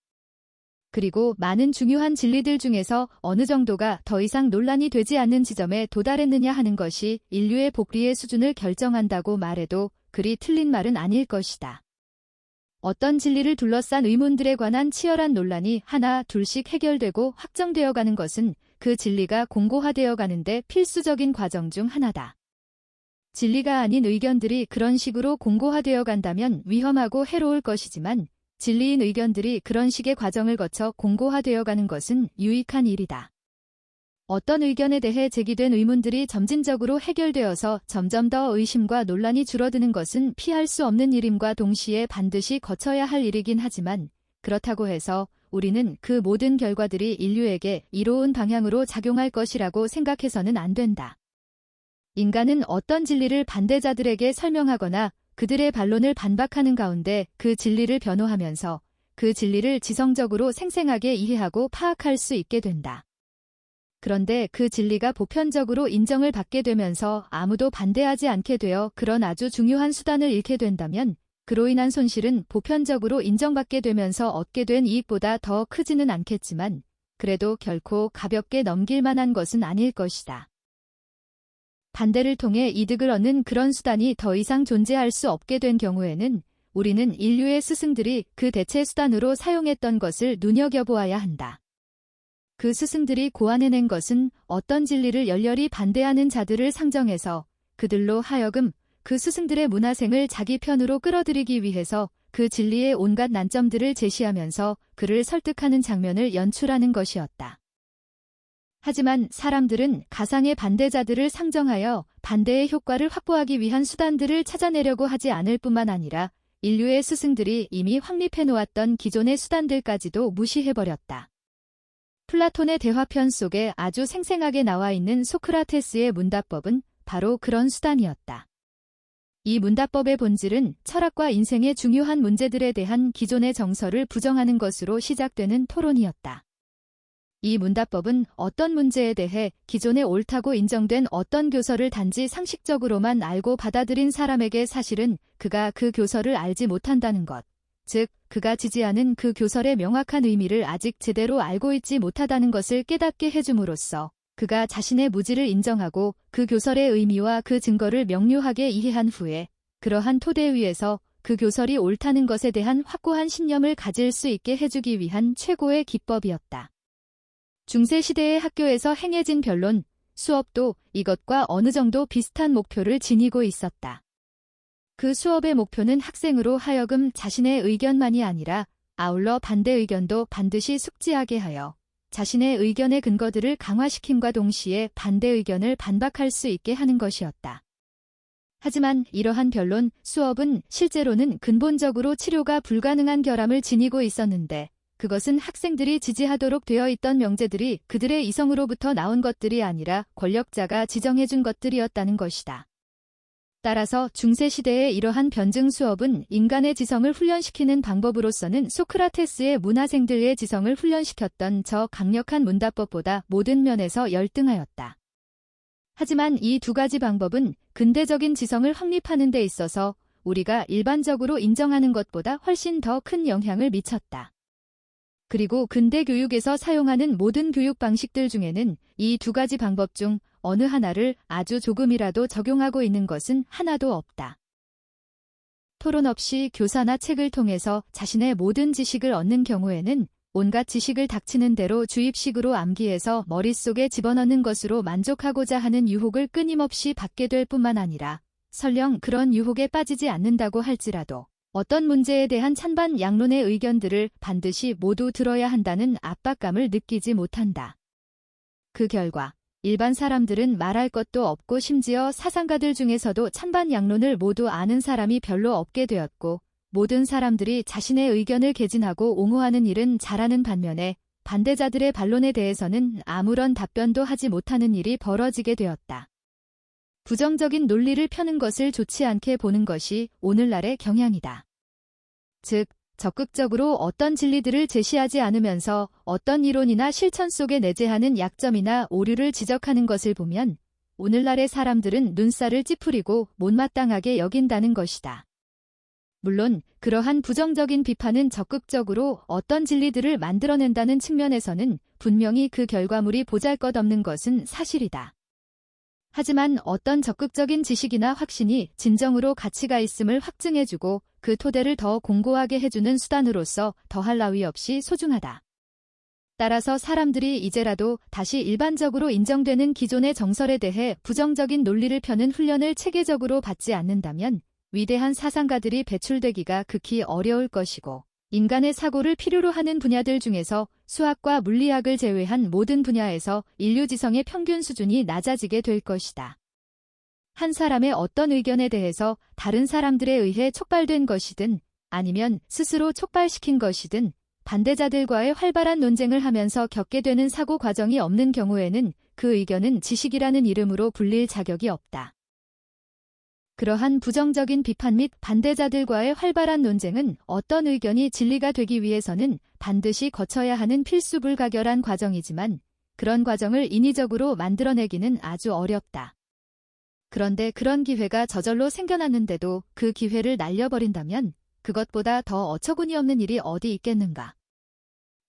그리고 많은 중요한 진리들 중에서 어느 정도가 더 이상 논란이 되지 않는 지점에 도달했느냐 하는 것이 인류의 복리의 수준을 결정한다고 말해도 그리 틀린 말은 아닐 것이다. 어떤 진리를 둘러싼 의문들에 관한 치열한 논란이 하나 둘씩 해결되고 확정되어 가는 것은 그 진리가 공고화되어 가는데 필수적인 과정 중 하나다. 진리가 아닌 의견들이 그런 식으로 공고화되어 간다면 위험하고 해로울 것이지만 진리인 의견들이 그런 식의 과정을 거쳐 공고화되어 가는 것은 유익한 일이다. 어떤 의견에 대해 제기된 의문들이 점진적으로 해결되어서 점점 더 의심과 논란이 줄어드는 것은 피할 수 없는 일임과 동시에 반드시 거쳐야 할 일이긴 하지만 그렇다고 해서 우리는 그 모든 결과들이 인류에게 이로운 방향으로 작용할 것이라고 생각해서는 안 된다. 인간은 어떤 진리를 반대자들에게 설명하거나 그들의 반론을 반박하는 가운데 그 진리를 변호하면서 그 진리를 지성적으로 생생하게 이해하고 파악할 수 있게 된다. 그런데 그 진리가 보편적으로 인정을 받게 되면서 아무도 반대하지 않게 되어 그런 아주 중요한 수단을 잃게 된다면 그로 인한 손실은 보편적으로 인정받게 되면서 얻게 된 이익보다 더 크지는 않겠지만 그래도 결코 가볍게 넘길 만한 것은 아닐 것이다. 반대를 통해 이득을 얻는 그런 수단이 더 이상 존재할 수 없게 된 경우에는 우리는 인류의 스승들이 그 대체 수단으로 사용했던 것을 눈여겨보아야 한다. 그 스승들이 고안해낸 것은 어떤 진리를 열렬히 반대하는 자들을 상정해서 그들로 하여금 그 스승들의 문화생을 자기 편으로 끌어들이기 위해서 그 진리의 온갖 난점들을 제시하면서 그를 설득하는 장면을 연출하는 것이었다. 하지만 사람들은 가상의 반대자들을 상정하여 반대의 효과를 확보하기 위한 수단들을 찾아내려고 하지 않을 뿐만 아니라 인류의 스승들이 이미 확립해놓았던 기존의 수단들까지도 무시해버렸다. 플라톤의 대화편 속에 아주 생생하게 나와 있는 소크라테스의 문답법은 바로 그런 수단이었다. 이 문답법의 본질은 철학과 인생의 중요한 문제들에 대한 기존의 정설을 부정하는 것으로 시작되는 토론이었다. 이 문답법은 어떤 문제에 대해 기존에 옳다고 인정된 어떤 교설을 단지 상식적으로만 알고 받아들인 사람에게 사실은 그가 그 교설을 알지 못한다는 것, 즉 그가 지지하는 그 교설의 명확한 의미를 아직 제대로 알고 있지 못하다는 것을 깨닫게 해줌으로써 그가 자신의 무지를 인정하고 그 교설의 의미와 그 증거를 명료하게 이해한 후에 그러한 토대 위에서 그 교설이 옳다는 것에 대한 확고한 신념을 가질 수 있게 해주기 위한 최고의 기법이었다. 중세시대의 학교에서 행해진 변론, 수업도 이것과 어느 정도 비슷한 목표를 지니고 있었다. 그 수업의 목표는 학생으로 하여금 자신의 의견만이 아니라 아울러 반대 의견도 반드시 숙지하게 하여 자신의 의견의 근거들을 강화시킴과 동시에 반대 의견을 반박할 수 있게 하는 것이었다. 하지만 이러한 변론, 수업은 실제로는 근본적으로 치료가 불가능한 결함을 지니고 있었는데 그것은 학생들이 지지하도록 되어 있던 명제들이 그들의 이성으로부터 나온 것들이 아니라 권력자가 지정해준 것들이었다는 것이다. 따라서 중세시대의 이러한 변증 수업은 인간의 지성을 훈련시키는 방법으로서는 소크라테스의 문화생들의 지성을 훈련시켰던 저 강력한 문답법보다 모든 면에서 열등하였다. 하지만 이 두 가지 방법은 근대적인 지성을 확립하는 데 있어서 우리가 일반적으로 인정하는 것보다 훨씬 더 큰 영향을 미쳤다. 그리고 근대 교육에서 사용하는 모든 교육 방식들 중에는 이 두 가지 방법 중 어느 하나를 아주 조금이라도 적용하고 있는 것은 하나도 없다. 토론 없이 교사나 책을 통해서 자신의 모든 지식을 얻는 경우에는 온갖 지식을 닥치는 대로 주입식으로 암기해서 머릿속에 집어넣는 것으로 만족하고자 하는 유혹을 끊임없이 받게 될 뿐만 아니라 설령 그런 유혹에 빠지지 않는다고 할지라도 어떤 문제에 대한 찬반 양론의 의견들을 반드시 모두 들어야 한다는 압박감을 느끼지 못한다. 그 결과 일반 사람들은 말할 것도 없고 심지어 사상가들 중에서도 찬반 양론을 모두 아는 사람이 별로 없게 되었고 모든 사람들이 자신의 의견을 개진하고 옹호하는 일은 잘하는 반면에 반대자들의 반론에 대해서는 아무런 답변도 하지 못하는 일이 벌어지게 되었다. 부정적인 논리를 펴는 것을 좋지 않게 보는 것이 오늘날의 경향이다. 즉, 적극적으로 어떤 진리들을 제시하지 않으면서 어떤 이론이나 실천 속에 내재하는 약점이나 오류를 지적하는 것을 보면 오늘날의 사람들은 눈살을 찌푸리고 못마땅하게 여긴다는 것이다. 물론 그러한 부정적인 비판은 적극적으로 어떤 진리들을 만들어낸다는 측면에서는 분명히 그 결과물이 보잘것없는 것은 사실이다. 하지만 어떤 적극적인 지식이나 확신이 진정으로 가치가 있음을 확증해주고 그 토대를 더 공고하게 해주는 수단으로서 더할 나위 없이 소중하다. 따라서 사람들이 이제라도 다시 일반적으로 인정되는 기존의 정설에 대해 부정적인 논리를 펴는 훈련을 체계적으로 받지 않는다면 위대한 사상가들이 배출되기가 극히 어려울 것이고 인간의 사고를 필요로 하는 분야들 중에서 수학과 물리학을 제외한 모든 분야에서 인류 지성의 평균 수준이 낮아지게 될 것이다. 한 사람의 어떤 의견에 대해서 다른 사람들에 의해 촉발된 것이든 아니면 스스로 촉발시킨 것이든 반대자들과의 활발한 논쟁을 하면서 겪게 되는 사고 과정이 없는 경우에는 그 의견은 지식이라는 이름으로 불릴 자격이 없다. 그러한 부정적인 비판 및 반대자들과의 활발한 논쟁은 어떤 의견이 진리가 되기 위해서는 반드시 거쳐야 하는 필수불가결한 과정이지만 그런 과정을 인위적으로 만들어내기는 아주 어렵다. 그런데 그런 기회가 저절로 생겨났는데도 그 기회를 날려버린다면 그것보다 더 어처구니 없는 일이 어디 있겠는가.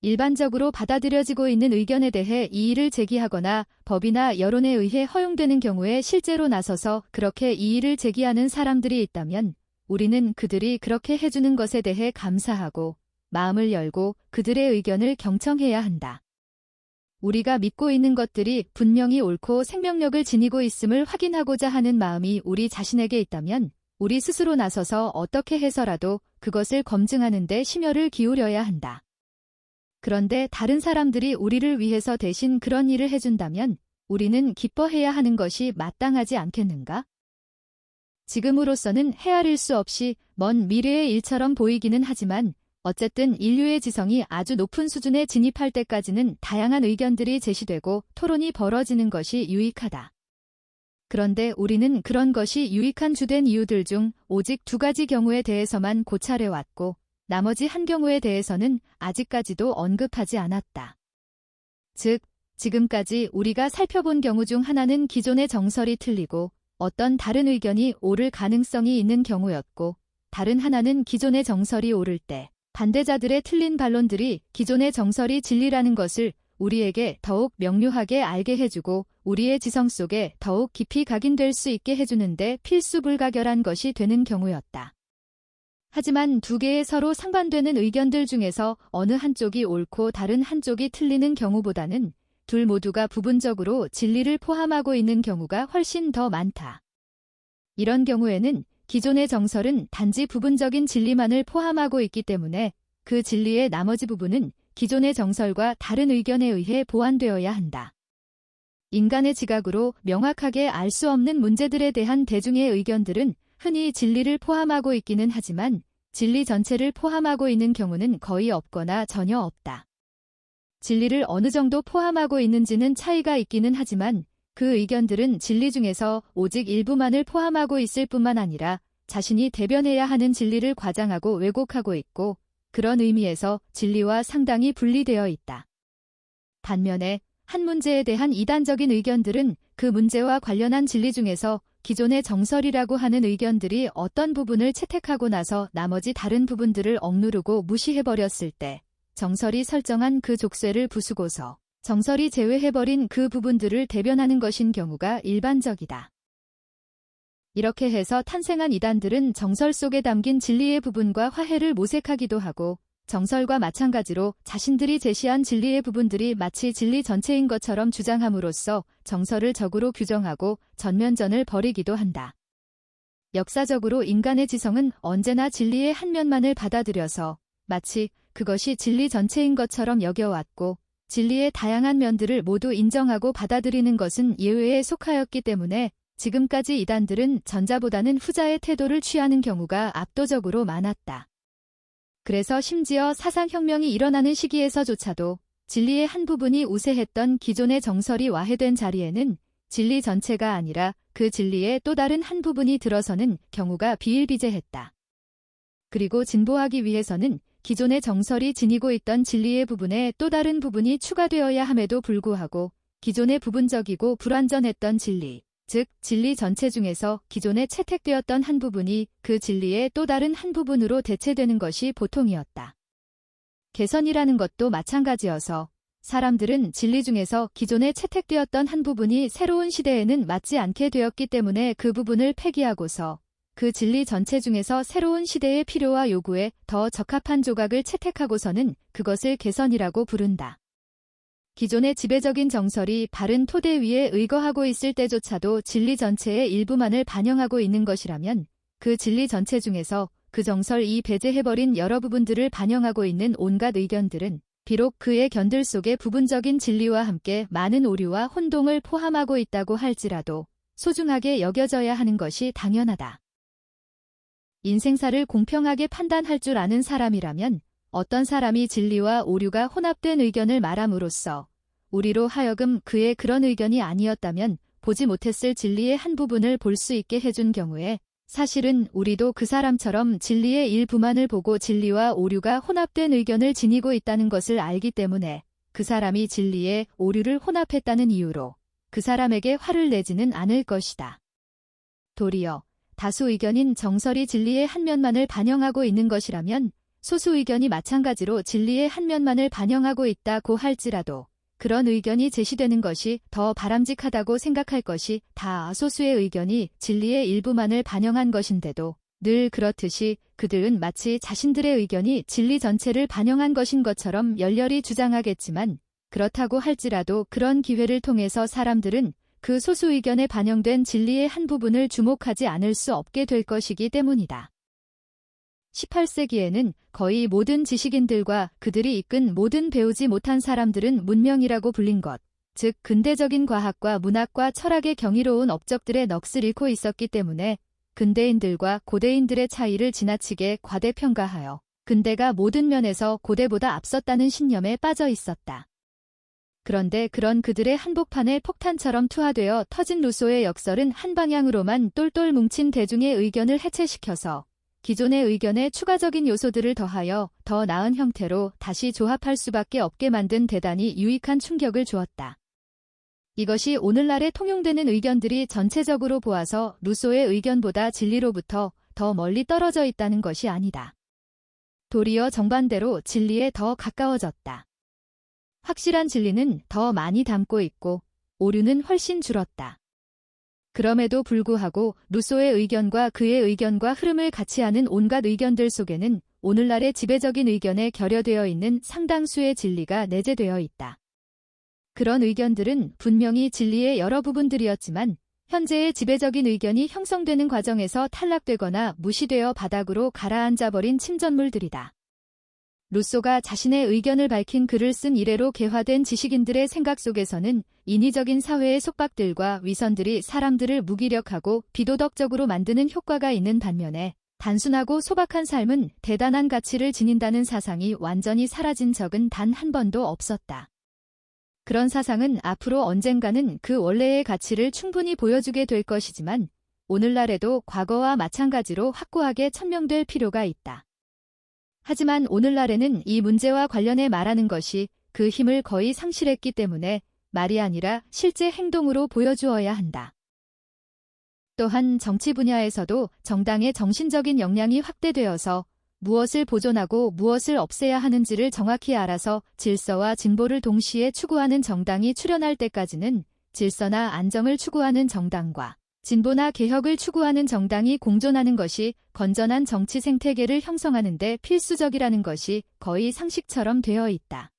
일반적으로 받아들여지고 있는 의견에 대해 이의를 제기하거나 법이나 여론에 의해 허용되는 경우에 실제로 나서서 그렇게 이의를 제기하는 사람들이 있다면 우리는 그들이 그렇게 해주는 것에 대해 감사하고 마음을 열고 그들의 의견을 경청해야 한다. 우리가 믿고 있는 것들이 분명히 옳고 생명력을 지니고 있음을 확인하고자 하는 마음이 우리 자신에게 있다면 우리 스스로 나서서 어떻게 해서라도 그것을 검증하는 데 심혈을 기울여야 한다. 그런데 다른 사람들이 우리를 위해서 대신 그런 일을 해준다면 우리는 기뻐해야 하는 것이 마땅하지 않겠는가? 지금으로서는 헤아릴 수 없이 먼 미래의 일처럼 보이기는 하지만 어쨌든 인류의 지성이 아주 높은 수준에 진입할 때까지는 다양한 의견들이 제시되고 토론이 벌어지는 것이 유익하다. 그런데 우리는 그런 것이 유익한 주된 이유들 중 오직 2가지 경우에 대해서만 고찰해왔고 나머지 한 경우에 대해서는 아직까지도 언급하지 않았다. 즉, 지금까지 우리가 살펴본 경우 중 하나는 기존의 정설이 틀리고 어떤 다른 의견이 옳을 가능성이 있는 경우였고 다른 하나는 기존의 정설이 옳을 때 반대자들의 틀린 반론들이 기존의 정설이 진리라는 것을 우리에게 더욱 명료하게 알게 해주고 우리의 지성 속에 더욱 깊이 각인될 수 있게 해주는데 필수불가결한 것이 되는 경우였다. 하지만 2개의 서로 상반되는 의견들 중에서 어느 한쪽이 옳고 다른 한쪽이 틀리는 경우보다는 둘 모두가 부분적으로 진리를 포함하고 있는 경우가 훨씬 더 많다. 이런 경우에는 기존의 정설은 단지 부분적인 진리만을 포함하고 있기 때문에 그 진리의 나머지 부분은 기존의 정설과 다른 의견에 의해 보완되어야 한다. 인간의 지각으로 명확하게 알 수 없는 문제들에 대한 대중의 의견들은 흔히 진리를 포함하고 있기는 하지만 진리 전체를 포함하고 있는 경우는 거의 없거나 전혀 없다. 진리를 어느 정도 포함하고 있는지는 차이가 있기는 하지만 그 의견들은 진리 중에서 오직 일부만을 포함하고 있을 뿐만 아니라 자신이 대변해야 하는 진리를 과장하고 왜곡하고 있고 그런 의미에서 진리와 상당히 분리되어 있다. 반면에 한 문제에 대한 이단적인 의견들은 그 문제와 관련한 진리 중에서 기존의 정설이라고 하는 의견들이 어떤 부분을 채택하고 나서 나머지 다른 부분들을 억누르고 무시해버렸을 때 정설이 설정한 그 족쇄를 부수고서 정설이 제외해버린 그 부분들을 대변하는 것인 경우가 일반적이다. 이렇게 해서 탄생한 이단들은 정설 속에 담긴 진리의 부분과 화해를 모색하기도 하고 정설과 마찬가지로 자신들이 제시한 진리의 부분들이 마치 진리 전체인 것처럼 주장함으로써 정설을 적으로 규정하고 전면전을 벌이기도 한다. 역사적으로 인간의 지성은 언제나 진리의 한 면만을 받아들여서 마치 그것이 진리 전체인 것처럼 여겨왔고, 진리의 다양한 면들을 모두 인정하고 받아들이는 것은 예외에 속하였기 때문에 지금까지 이단들은 전자보다는 후자의 태도를 취하는 경우가 압도적으로 많았다. 그래서 심지어 사상혁명이 일어나는 시기에서조차도 진리의 한 부분이 우세했던 기존의 정설이 와해된 자리에는 진리 전체가 아니라 그 진리의 또 다른 한 부분이 들어서는 경우가 비일비재했다. 그리고 진보하기 위해서는 기존의 정설이 지니고 있던 진리의 부분에 또 다른 부분이 추가되어야 함에도 불구하고 기존의 부분적이고 불완전했던 진리, 즉 진리 전체 중에서 기존에 채택되었던 한 부분이 그 진리의 또 다른 한 부분으로 대체되는 것이 보통이었다. 개선이라는 것도 마찬가지여서 사람들은 진리 중에서 기존에 채택되었던 한 부분이 새로운 시대에는 맞지 않게 되었기 때문에 그 부분을 폐기하고서 그 진리 전체 중에서 새로운 시대의 필요와 요구에 더 적합한 조각을 채택하고서는 그것을 개선이라고 부른다. 기존의 지배적인 정설이 바른 토대 위에 의거하고 있을 때조차도 진리 전체의 일부만을 반영하고 있는 것이라면 그 진리 전체 중에서 그 정설이 배제해버린 여러 부분들을 반영하고 있는 온갖 의견들은 비록 그의 견들 속에 부분적인 진리와 함께 많은 오류와 혼동을 포함하고 있다고 할지라도 소중하게 여겨져야 하는 것이 당연하다. 인생사를 공평하게 판단할 줄 아는 사람이라면 어떤 사람이 진리와 오류가 혼합된 의견을 말함으로써 우리로 하여금 그의 그런 의견이 아니었다면 보지 못했을 진리의 한 부분을 볼 수 있게 해준 경우에 사실은 우리도 그 사람처럼 진리의 일부만을 보고 진리와 오류가 혼합된 의견을 지니고 있다는 것을 알기 때문에 그 사람이 진리에 오류를 혼합했다는 이유로 그 사람에게 화를 내지는 않을 것이다. 도리어 다수 의견인 정설이 진리의 한 면만을 반영하고 있는 것이라면 소수 의견이 마찬가지로 진리의 한 면만을 반영하고 있다고 할지라도 그런 의견이 제시되는 것이 더 바람직하다고 생각할 것이 다 소수의 의견이 진리의 일부만을 반영한 것인데도 늘 그렇듯이 그들은 마치 자신들의 의견이 진리 전체를 반영한 것인 것처럼 열렬히 주장하겠지만 그렇다고 할지라도 그런 기회를 통해서 사람들은 그 소수 의견에 반영된 진리의 한 부분을 주목하지 않을 수 없게 될 것이기 때문이다. 18세기에는 거의 모든 지식인들과 그들이 이끈 모든 배우지 못한 사람들은 문명이라고 불린 것, 즉 근대적인 과학과 문학과 철학의 경이로운 업적들의 넋을 잃고 있었기 때문에 근대인들과 고대인들의 차이를 지나치게 과대평가하여 근대가 모든 면에서 고대보다 앞섰다는 신념에 빠져 있었다. 그런데 그런 그들의 한복판에 폭탄처럼 투하되어 터진 루소의 역설은 한 방향으로만 똘똘 뭉친 대중의 의견을 해체시켜서 기존의 의견에 추가적인 요소들을 더하여 더 나은 형태로 다시 조합할 수밖에 없게 만든 대단히 유익한 충격을 주었다. 이것이 오늘날에 통용되는 의견들이 전체적으로 보아서 루소의 의견보다 진리로부터 더 멀리 떨어져 있다는 것이 아니다. 도리어 정반대로 진리에 더 가까워졌다. 확실한 진리는 더 많이 담고 있고 오류는 훨씬 줄었다. 그럼에도 불구하고 루소의 의견과 그의 의견과 흐름을 같이 하는 온갖 의견들 속에는 오늘날의 지배적인 의견에 결여되어 있는 상당수의 진리가 내재되어 있다. 그런 의견들은 분명히 진리의 여러 부분들이었지만 현재의 지배적인 의견이 형성되는 과정에서 탈락되거나 무시되어 바닥으로 가라앉아버린 침전물들이다. 루소가 자신의 의견을 밝힌 글을 쓴 이래로 개화된 지식인들의 생각 속에서는 인위적인 사회의 속박들과 위선들이 사람들을 무기력하고 비도덕적으로 만드는 효과가 있는 반면에 단순하고 소박한 삶은 대단한 가치를 지닌다는 사상이 완전히 사라진 적은 단 한 번도 없었다. 그런 사상은 앞으로 언젠가는 그 원래의 가치를 충분히 보여주게 될 것이지만 오늘날에도 과거와 마찬가지로 확고하게 천명될 필요가 있다. 하지만 오늘날에는 이 문제와 관련해 말하는 것이 그 힘을 거의 상실했기 때문에 말이 아니라 실제 행동으로 보여주어야 한다. 또한 정치 분야에서도 정당의 정신적인 역량이 확대되어서 무엇을 보존하고 무엇을 없애야 하는지를 정확히 알아서 질서와 진보를 동시에 추구하는 정당이 출현할 때까지는 질서나 안정을 추구하는 정당과 진보나 개혁을 추구하는 정당이 공존하는 것이 건전한 정치 생태계를 형성하는 데 필수적이라는 것이 거의 상식처럼 되어 있다.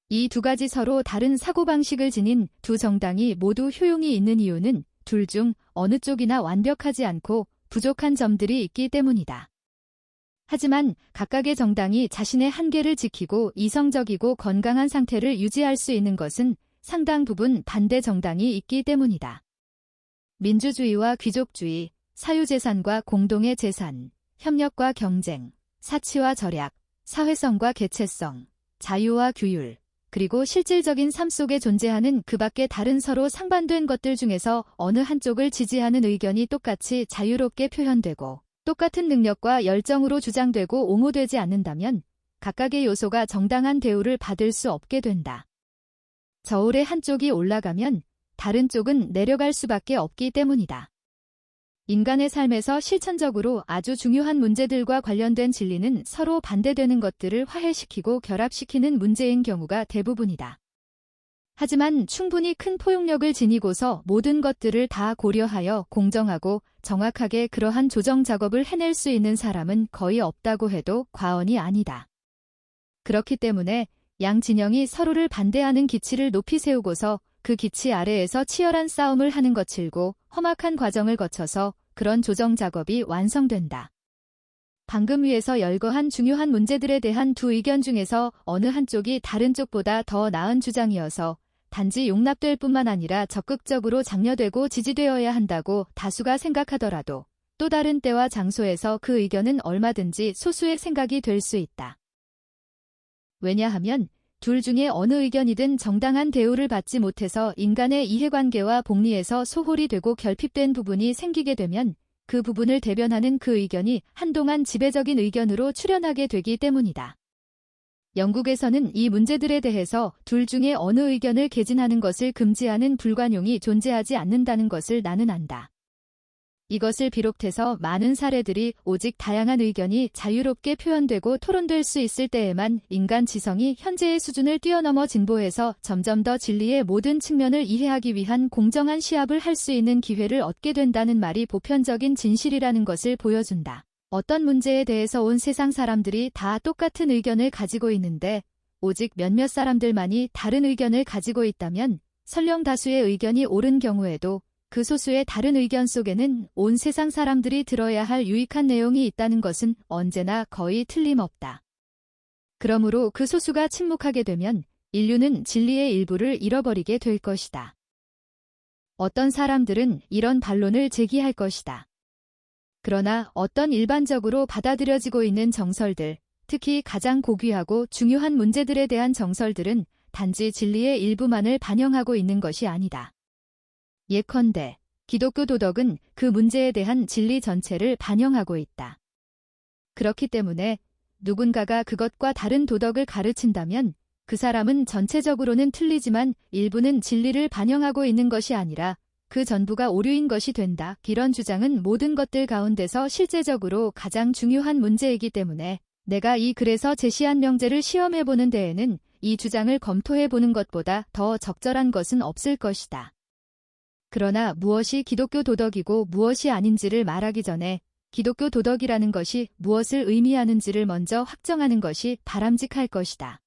이 두 가지 서로 다른 사고방식을 지닌 두 정당이 모두 효용이 있는 이유는 둘 중 어느 쪽이나 완벽하지 않고 부족한 점들이 있기 때문이다. 하지만 각각의 정당이 자신의 한계를 지키고 이성적이고 건강한 상태를 유지할 수 있는 것은 상당 부분 반대 정당이 있기 때문이다. 민주주의와 귀족주의, 사유재산과 공동의 재산, 협력과 경쟁, 사치와 절약, 사회성과 개체성, 자유와 규율, 그리고 실질적인 삶 속에 존재하는 그 밖의 다른 서로 상반된 것들 중에서 어느 한쪽을 지지하는 의견이 똑같이 자유롭게 표현되고 똑같은 능력과 열정으로 주장되고 옹호되지 않는다면 각각의 요소가 정당한 대우를 받을 수 없게 된다. 저울의 한쪽이 올라가면 다른 쪽은 내려갈 수밖에 없기 때문이다. 인간의 삶에서 실천적으로 아주 중요한 문제들과 관련된 진리는 서로 반대되는 것들을 화해시키고 결합시키는 문제인 경우가 대부분이다. 하지만 충분히 큰 포용력을 지니고서 모든 것들을 다 고려하여 공정하고 정확하게 그러한 조정 작업을 해낼 수 있는 사람은 거의 없다고 해도 과언이 아니다. 그렇기 때문에 양 진영이 서로를 반대하는 기치를 높이 세우고서 그 기치 아래에서 치열한 싸움을 하는 거칠고 험악한 과정을 거쳐서 그런 조정 작업이 완성된다. 방금 위에서 열거한 중요한 문제들에 대한 두 의견 중에서 어느 한쪽이 다른 쪽보다 더 나은 주장이어서 단지 용납될 뿐만 아니라 적극적으로 장려되고 지지되어야 한다고 다수가 생각하더라도 또 다른 때와 장소에서 그 의견은 얼마든지 소수의 생각이 될 수 있다. 왜냐하면 둘 중에 어느 의견이든 정당한 대우를 받지 못해서 인간의 이해관계와 복리에서 소홀히 되고 결핍된 부분이 생기게 되면 그 부분을 대변하는 그 의견이 한동안 지배적인 의견으로 출현하게 되기 때문이다. 영국에서는 이 문제들에 대해서 둘 중에 어느 의견을 개진하는 것을 금지하는 불관용이 존재하지 않는다는 것을 나는 안다. 이것을 비롯해서 많은 사례들이 오직 다양한 의견이 자유롭게 표현되고 토론될 수 있을 때에만 인간 지성이 현재의 수준을 뛰어넘어 진보해서 점점 더 진리의 모든 측면을 이해하기 위한 공정한 시합을 할 수 있는 기회를 얻게 된다는 말이 보편적인 진실이라는 것을 보여준다. 어떤 문제에 대해서 온 세상 사람들이 다 똑같은 의견을 가지고 있는데 오직 몇몇 사람들만이 다른 의견을 가지고 있다면 설령 다수의 의견이 옳은 경우에도 그 소수의 다른 의견 속에는 온 세상 사람들이 들어야 할 유익한 내용이 있다는 것은 언제나 거의 틀림없다. 그러므로 그 소수가 침묵하게 되면 인류는 진리의 일부를 잃어버리게 될 것이다. 어떤 사람들은 이런 반론을 제기할 것이다. 그러나 어떤 일반적으로 받아들여지고 있는 정설들, 특히 가장 고귀하고 중요한 문제들에 대한 정설들은 단지 진리의 일부만을 반영하고 있는 것이 아니다. 예컨대 기독교 도덕은 그 문제에 대한 진리 전체를 반영하고 있다. 그렇기 때문에 누군가가 그것과 다른 도덕을 가르친다면 그 사람은 전체적으로는 틀리지만 일부는 진리를 반영하고 있는 것이 아니라 그 전부가 오류인 것이 된다. 이런 주장은 모든 것들 가운데서 실제적으로 가장 중요한 문제이기 때문에 내가 이 글에서 제시한 명제를 시험해보는 데에는 이 주장을 검토해보는 것보다 더 적절한 것은 없을 것이다. 그러나 무엇이 기독교 도덕이고 무엇이 아닌지를 말하기 전에 기독교 도덕이라는 것이 무엇을 의미하는지를 먼저 확정하는 것이 바람직할 것이다.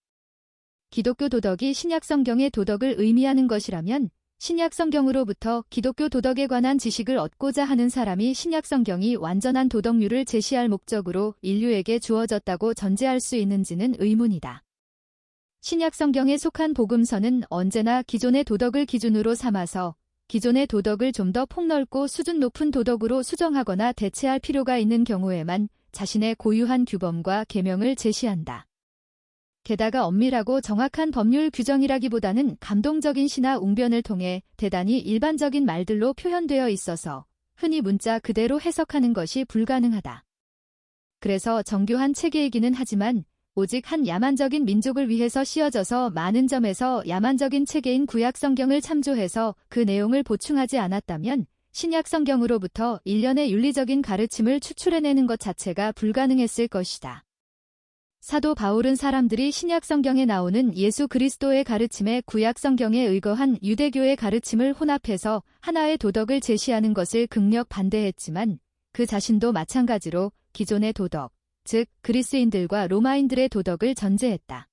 기독교 도덕이 신약 성경의 도덕을 의미하는 것이라면 신약 성경으로부터 기독교 도덕에 관한 지식을 얻고자 하는 사람이 신약 성경이 완전한 도덕률을 제시할 목적으로 인류에게 주어졌다고 전제할 수 있는지는 의문이다. 신약 성경에 속한 복음서는 언제나 기존의 도덕을 기준으로 삼아서 기존의 도덕을 좀 더 폭넓고 수준 높은 도덕으로 수정하거나 대체할 필요가 있는 경우에만 자신의 고유한 규범과 계명을 제시한다. 게다가 엄밀하고 정확한 법률 규정이라기보다는 감동적인 시나 웅변을 통해 대단히 일반적인 말들로 표현되어 있어서 흔히 문자 그대로 해석하는 것이 불가능하다. 그래서 정교한 체계이기는 하지만 오직 한 야만적인 민족을 위해서 씌어져서 많은 점에서 야만적인 체계인 구약 성경을 참조해서 그 내용을 보충하지 않았다면 신약 성경으로부터 일련의 윤리적인 가르침을 추출해내는 것 자체가 불가능했을 것이다. 사도 바울은 사람들이 신약 성경에 나오는 예수 그리스도의 가르침에 구약 성경에 의거한 유대교의 가르침을 혼합해서 하나의 도덕을 제시하는 것을 극력 반대했지만 그 자신도 마찬가지로 기존의 도덕, 즉 그리스인들과 로마인들의 도덕을 전제했다.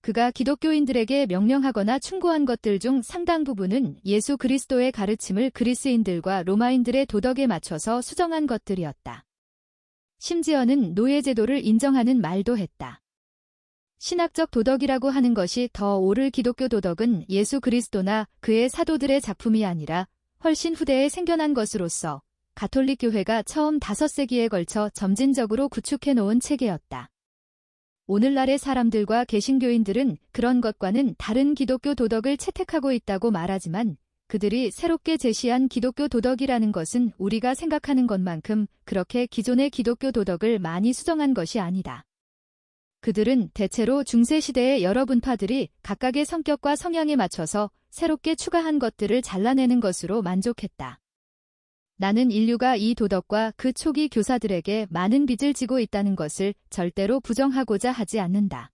그가 기독교인들에게 명령하거나 충고한 것들 중 상당 부분은 예수 그리스도의 가르침을 그리스인들과 로마인들의 도덕에 맞춰서 수정한 것들이었다. 심지어는 노예제도를 인정하는 말도 했다. 신학적 도덕이라고 하는 것이 더 옳을 기독교 도덕은 예수 그리스도나 그의 사도들의 작품이 아니라 훨씬 후대에 생겨난 것으로서 가톨릭 교회가 처음 5세기에 걸쳐 점진적으로 구축해 놓은 체계였다. 오늘날의 사람들과 개신교인들은 그런 것과는 다른 기독교 도덕을 채택하고 있다고 말하지만 그들이 새롭게 제시한 기독교 도덕이라는 것은 우리가 생각하는 것만큼 그렇게 기존의 기독교 도덕을 많이 수정한 것이 아니다. 그들은 대체로 중세시대의 여러 분파들이 각각의 성격과 성향에 맞춰서 새롭게 추가한 것들을 잘라내는 것으로 만족했다. 나는 인류가 이 도덕과 그 초기 교사들에게 많은 빚을 지고 있다는 것을 절대로 부정하고자 하지 않는다.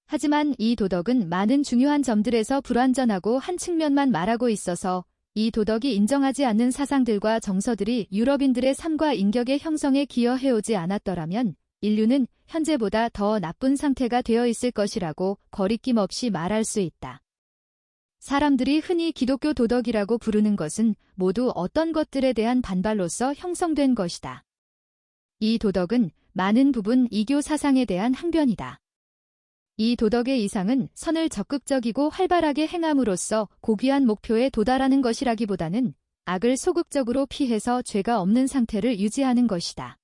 하지만 이 도덕은 많은 중요한 점들에서 불완전하고 한 측면만 말하고 있어서 이 도덕이 인정하지 않는 사상들과 정서들이 유럽인들의 삶과 인격의 형성에 기여해오지 않았더라면 인류는 현재보다 더 나쁜 상태가 되어 있을 것이라고 거리낌 없이 말할 수 있다. 사람들이 흔히 기독교 도덕이라고 부르는 것은 모두 어떤 것들에 대한 반발로서 형성된 것이다. 이 도덕은 많은 부분 이교 사상에 대한 항변이다. 이 도덕의 이상은 선을 적극적이고 활발하게 행함으로써 고귀한 목표에 도달하는 것이라기보다는 악을 소극적으로 피해서 죄가 없는 상태를 유지하는 것이다.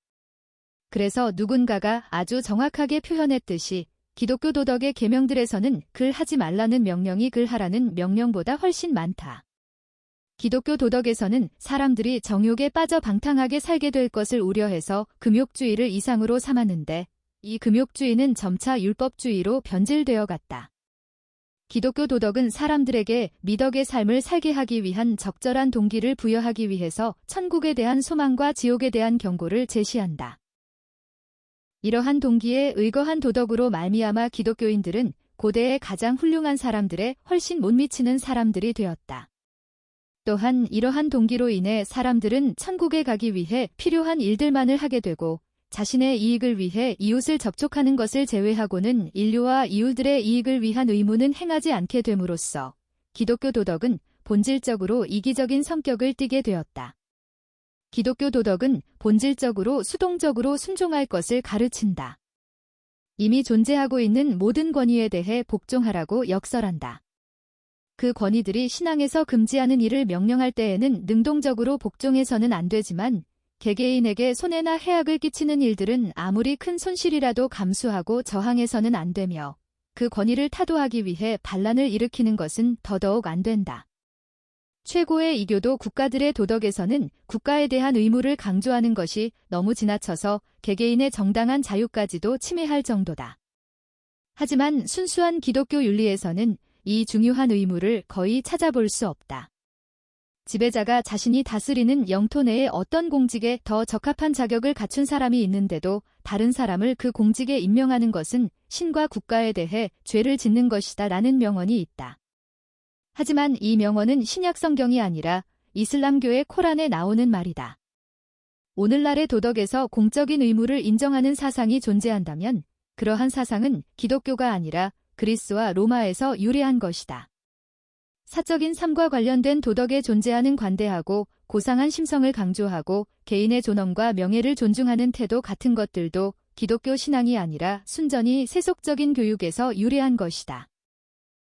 그래서 누군가가 아주 정확하게 표현했듯이 기독교 도덕의 계명들에서는 글 하지 말라는 명령이 글 하라는 명령보다 훨씬 많다. 기독교 도덕에서는 사람들이 정욕에 빠져 방탕하게 살게 될 것을 우려해서 금욕주의를 이상으로 삼았는데 이 금욕주의는 점차 율법주의로 변질되어 갔다. 기독교 도덕은 사람들에게 미덕의 삶을 살게 하기 위한 적절한 동기를 부여하기 위해서 천국에 대한 소망과 지옥에 대한 경고를 제시한다. 이러한 동기에 의거한 도덕으로 말미암아 기독교인들은 고대의 가장 훌륭한 사람들에 훨씬 못 미치는 사람들이 되었다. 또한 이러한 동기로 인해 사람들은 천국에 가기 위해 필요한 일들만을 하게 되고 자신의 이익을 위해 이웃을 접촉하는 것을 제외하고는 인류와 이웃들의 이익을 위한 의무는 행하지 않게 됨으로써 기독교 도덕은 본질적으로 이기적인 성격을 띠게 되었다. 기독교 도덕은 본질적으로 수동적으로 순종할 것을 가르친다. 이미 존재하고 있는 모든 권위에 대해 복종하라고 역설한다. 그 권위들이 신앙에서 금지하는 일을 명령할 때에는 능동적으로 복종해서는 안 되지만 개개인에게 손해나 해악을 끼치는 일들은 아무리 큰 손실이라도 감수하고 저항해서는 안 되며 그 권위를 타도하기 위해 반란을 일으키는 것은 더더욱 안 된다. 최고의 이교도 국가들의 도덕에서는 국가에 대한 의무를 강조하는 것이 너무 지나쳐서 개개인의 정당한 자유까지도 침해할 정도다. 하지만 순수한 기독교 윤리에서는 이 중요한 의무를 거의 찾아볼 수 없다. 지배자가 자신이 다스리는 영토 내에 어떤 공직에 더 적합한 자격을 갖춘 사람이 있는데도 다른 사람을 그 공직에 임명하는 것은 신과 국가에 대해 죄를 짓는 것이다 라는 명언이 있다. 하지만 이 명언은 신약 성경이 아니라 이슬람교의 코란에 나오는 말이다. 오늘날의 도덕에서 공적인 의무를 인정하는 사상이 존재한다면 그러한 사상은 기독교가 아니라 그리스와 로마에서 유래한 것이다. 사적인 삶과 관련된 도덕에 존재하는 관대하고 고상한 심성을 강조하고 개인의 존엄과 명예를 존중하는 태도 같은 것들도 기독교 신앙이 아니라 순전히 세속적인 교육에서 유래한 것이다.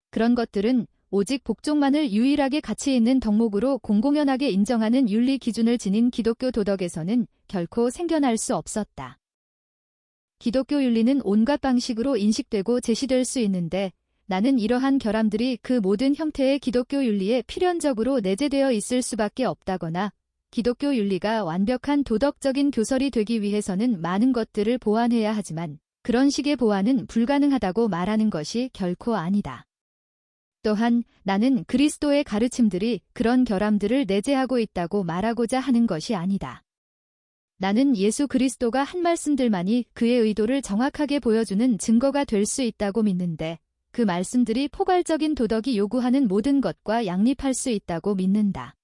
그런 것들은 오직 복종만을 유일하게 가치 있는 덕목으로 공공연하게 인정하는 윤리 기준을 지닌 기독교 도덕에서는 결코 생겨날 수 없었다. 기독교 윤리는 온갖 방식으로 인식되고 제시될 수 있는데 나는 이러한 결함들이 그 모든 형태의 기독교 윤리에 필연적으로 내재되어 있을 수밖에 없다거나 기독교 윤리가 완벽한 도덕적인 교설이 되기 위해서는 많은 것들을 보완해야 하지만 그런 식의 보완은 불가능하다고 말하는 것이 결코 아니다. 또한 나는 그리스도의 가르침들이 그런 결함들을 내재하고 있다고 말하고자 하는 것이 아니다. 나는 예수 그리스도가 한 말씀들만이 그의 의도를 정확하게 보여주는 증거가 될 수 있다고 믿는데 그 말씀들이 포괄적인 도덕이 요구하는 모든 것과 양립할 수 있다고 믿는다.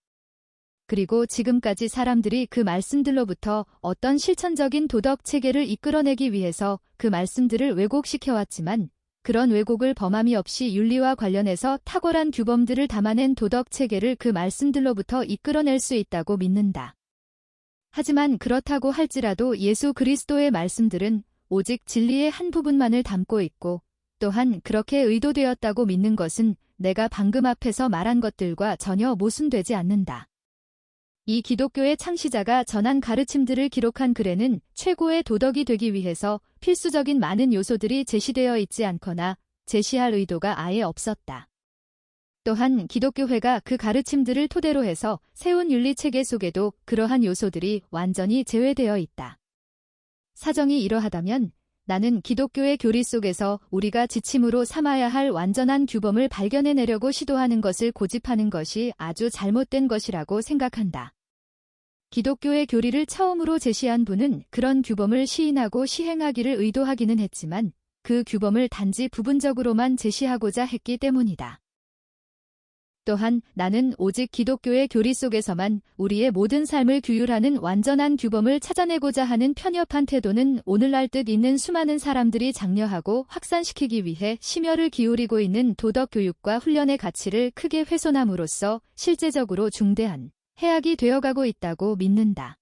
그리고 지금까지 사람들이 그 말씀들로부터 어떤 실천적인 도덕 체계를 이끌어내기 위해서 그 말씀들을 왜곡시켜왔지만 그런 왜곡을 범함이 없이 윤리와 관련해서 탁월한 규범들을 담아낸 도덕 체계를 그 말씀들로부터 이끌어낼 수 있다고 믿는다. 하지만 그렇다고 할지라도 예수 그리스도의 말씀들은 오직 진리의 한 부분만을 담고 있고 또한 그렇게 의도되었다고 믿는 것은 내가 방금 앞에서 말한 것들과 전혀 모순되지 않는다. 이 기독교의 창시자가 전한 가르침들을 기록한 글에는 최고의 도덕이 되기 위해서 필수적인 많은 요소들이 제시되어 있지 않거나 제시할 의도가 아예 없었다. 또한 기독교회가 그 가르침들을 토대로 해서 세운 윤리체계 속에도 그러한 요소들이 완전히 제외되어 있다. 사정이 이러하다면 나는 기독교의 교리 속에서 우리가 지침으로 삼아야 할 완전한 규범을 발견해내려고 시도하는 것을 고집하는 것이 아주 잘못된 것이라고 생각한다. 기독교의 교리를 처음으로 제시한 분은 그런 규범을 시인하고 시행하기를 의도하기는 했지만 그 규범을 단지 부분적으로만 제시하고자 했기 때문이다. 또한 나는 오직 기독교의 교리 속에서만 우리의 모든 삶을 규율하는 완전한 규범을 찾아내고자 하는 편협한 태도는 오늘날 뜻 있는 수많은 사람들이 장려하고 확산시키기 위해 심혈을 기울이고 있는 도덕 교육과 훈련의 가치를 크게 훼손함으로써 실제적으로 중대한 해악이 되어가고 있다고 믿는다.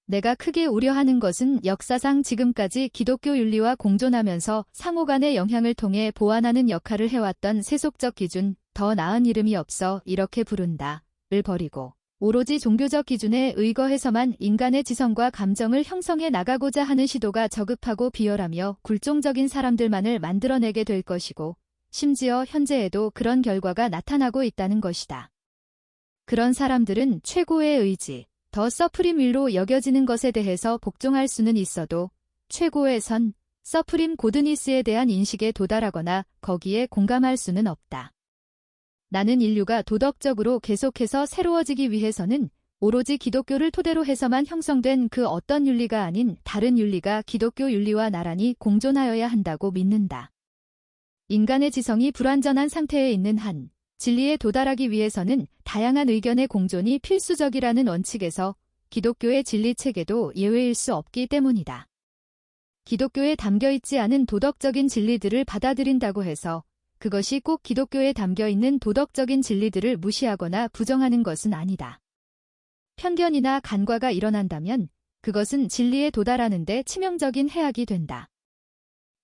내가 크게 우려하는 것은 역사상 지금까지 기독교 윤리와 공존하면서 상호 간의 영향을 통해 보완하는 역할을 해왔던 세속적 기준, 더 나은 이름이 없어 이렇게 부른다를 버리고 오로지 종교적 기준에 의거해서만 인간의 지성과 감정을 형성해 나가고자 하는 시도가 저급하고 비열하며 굴종적인 사람들만을 만들어내게 될 것이고 심지어 현재에도 그런 결과가 나타나고 있다는 것이다. 그런 사람들은 최고의 의지, 더 서프림 윌로 여겨지는 것에 대해서 복종할 수는 있어도 최고의 선, 서프림 고드니스에 대한 인식에 도달하거나 거기에 공감할 수는 없다. 나는 인류가 도덕적으로 계속해서 새로워지기 위해서는 오로지 기독교를 토대로 해서만 형성된 그 어떤 윤리가 아닌 다른 윤리가 기독교 윤리와 나란히 공존하여야 한다고 믿는다. 인간의 지성이 불완전한 상태에 있는 한 진리에 도달하기 위해서는 다양한 의견의 공존이 필수적이라는 원칙에서 기독교의 진리체계도 예외일 수 없기 때문이다. 기독교에 담겨있지 않은 도덕적인 진리들을 받아들인다고 해서 그것이 꼭 기독교에 담겨있는 도덕적인 진리들을 무시하거나 부정하는 것은 아니다. 편견이나 간과가 일어난다면 그것은 진리에 도달하는 데 치명적인 해악이 된다.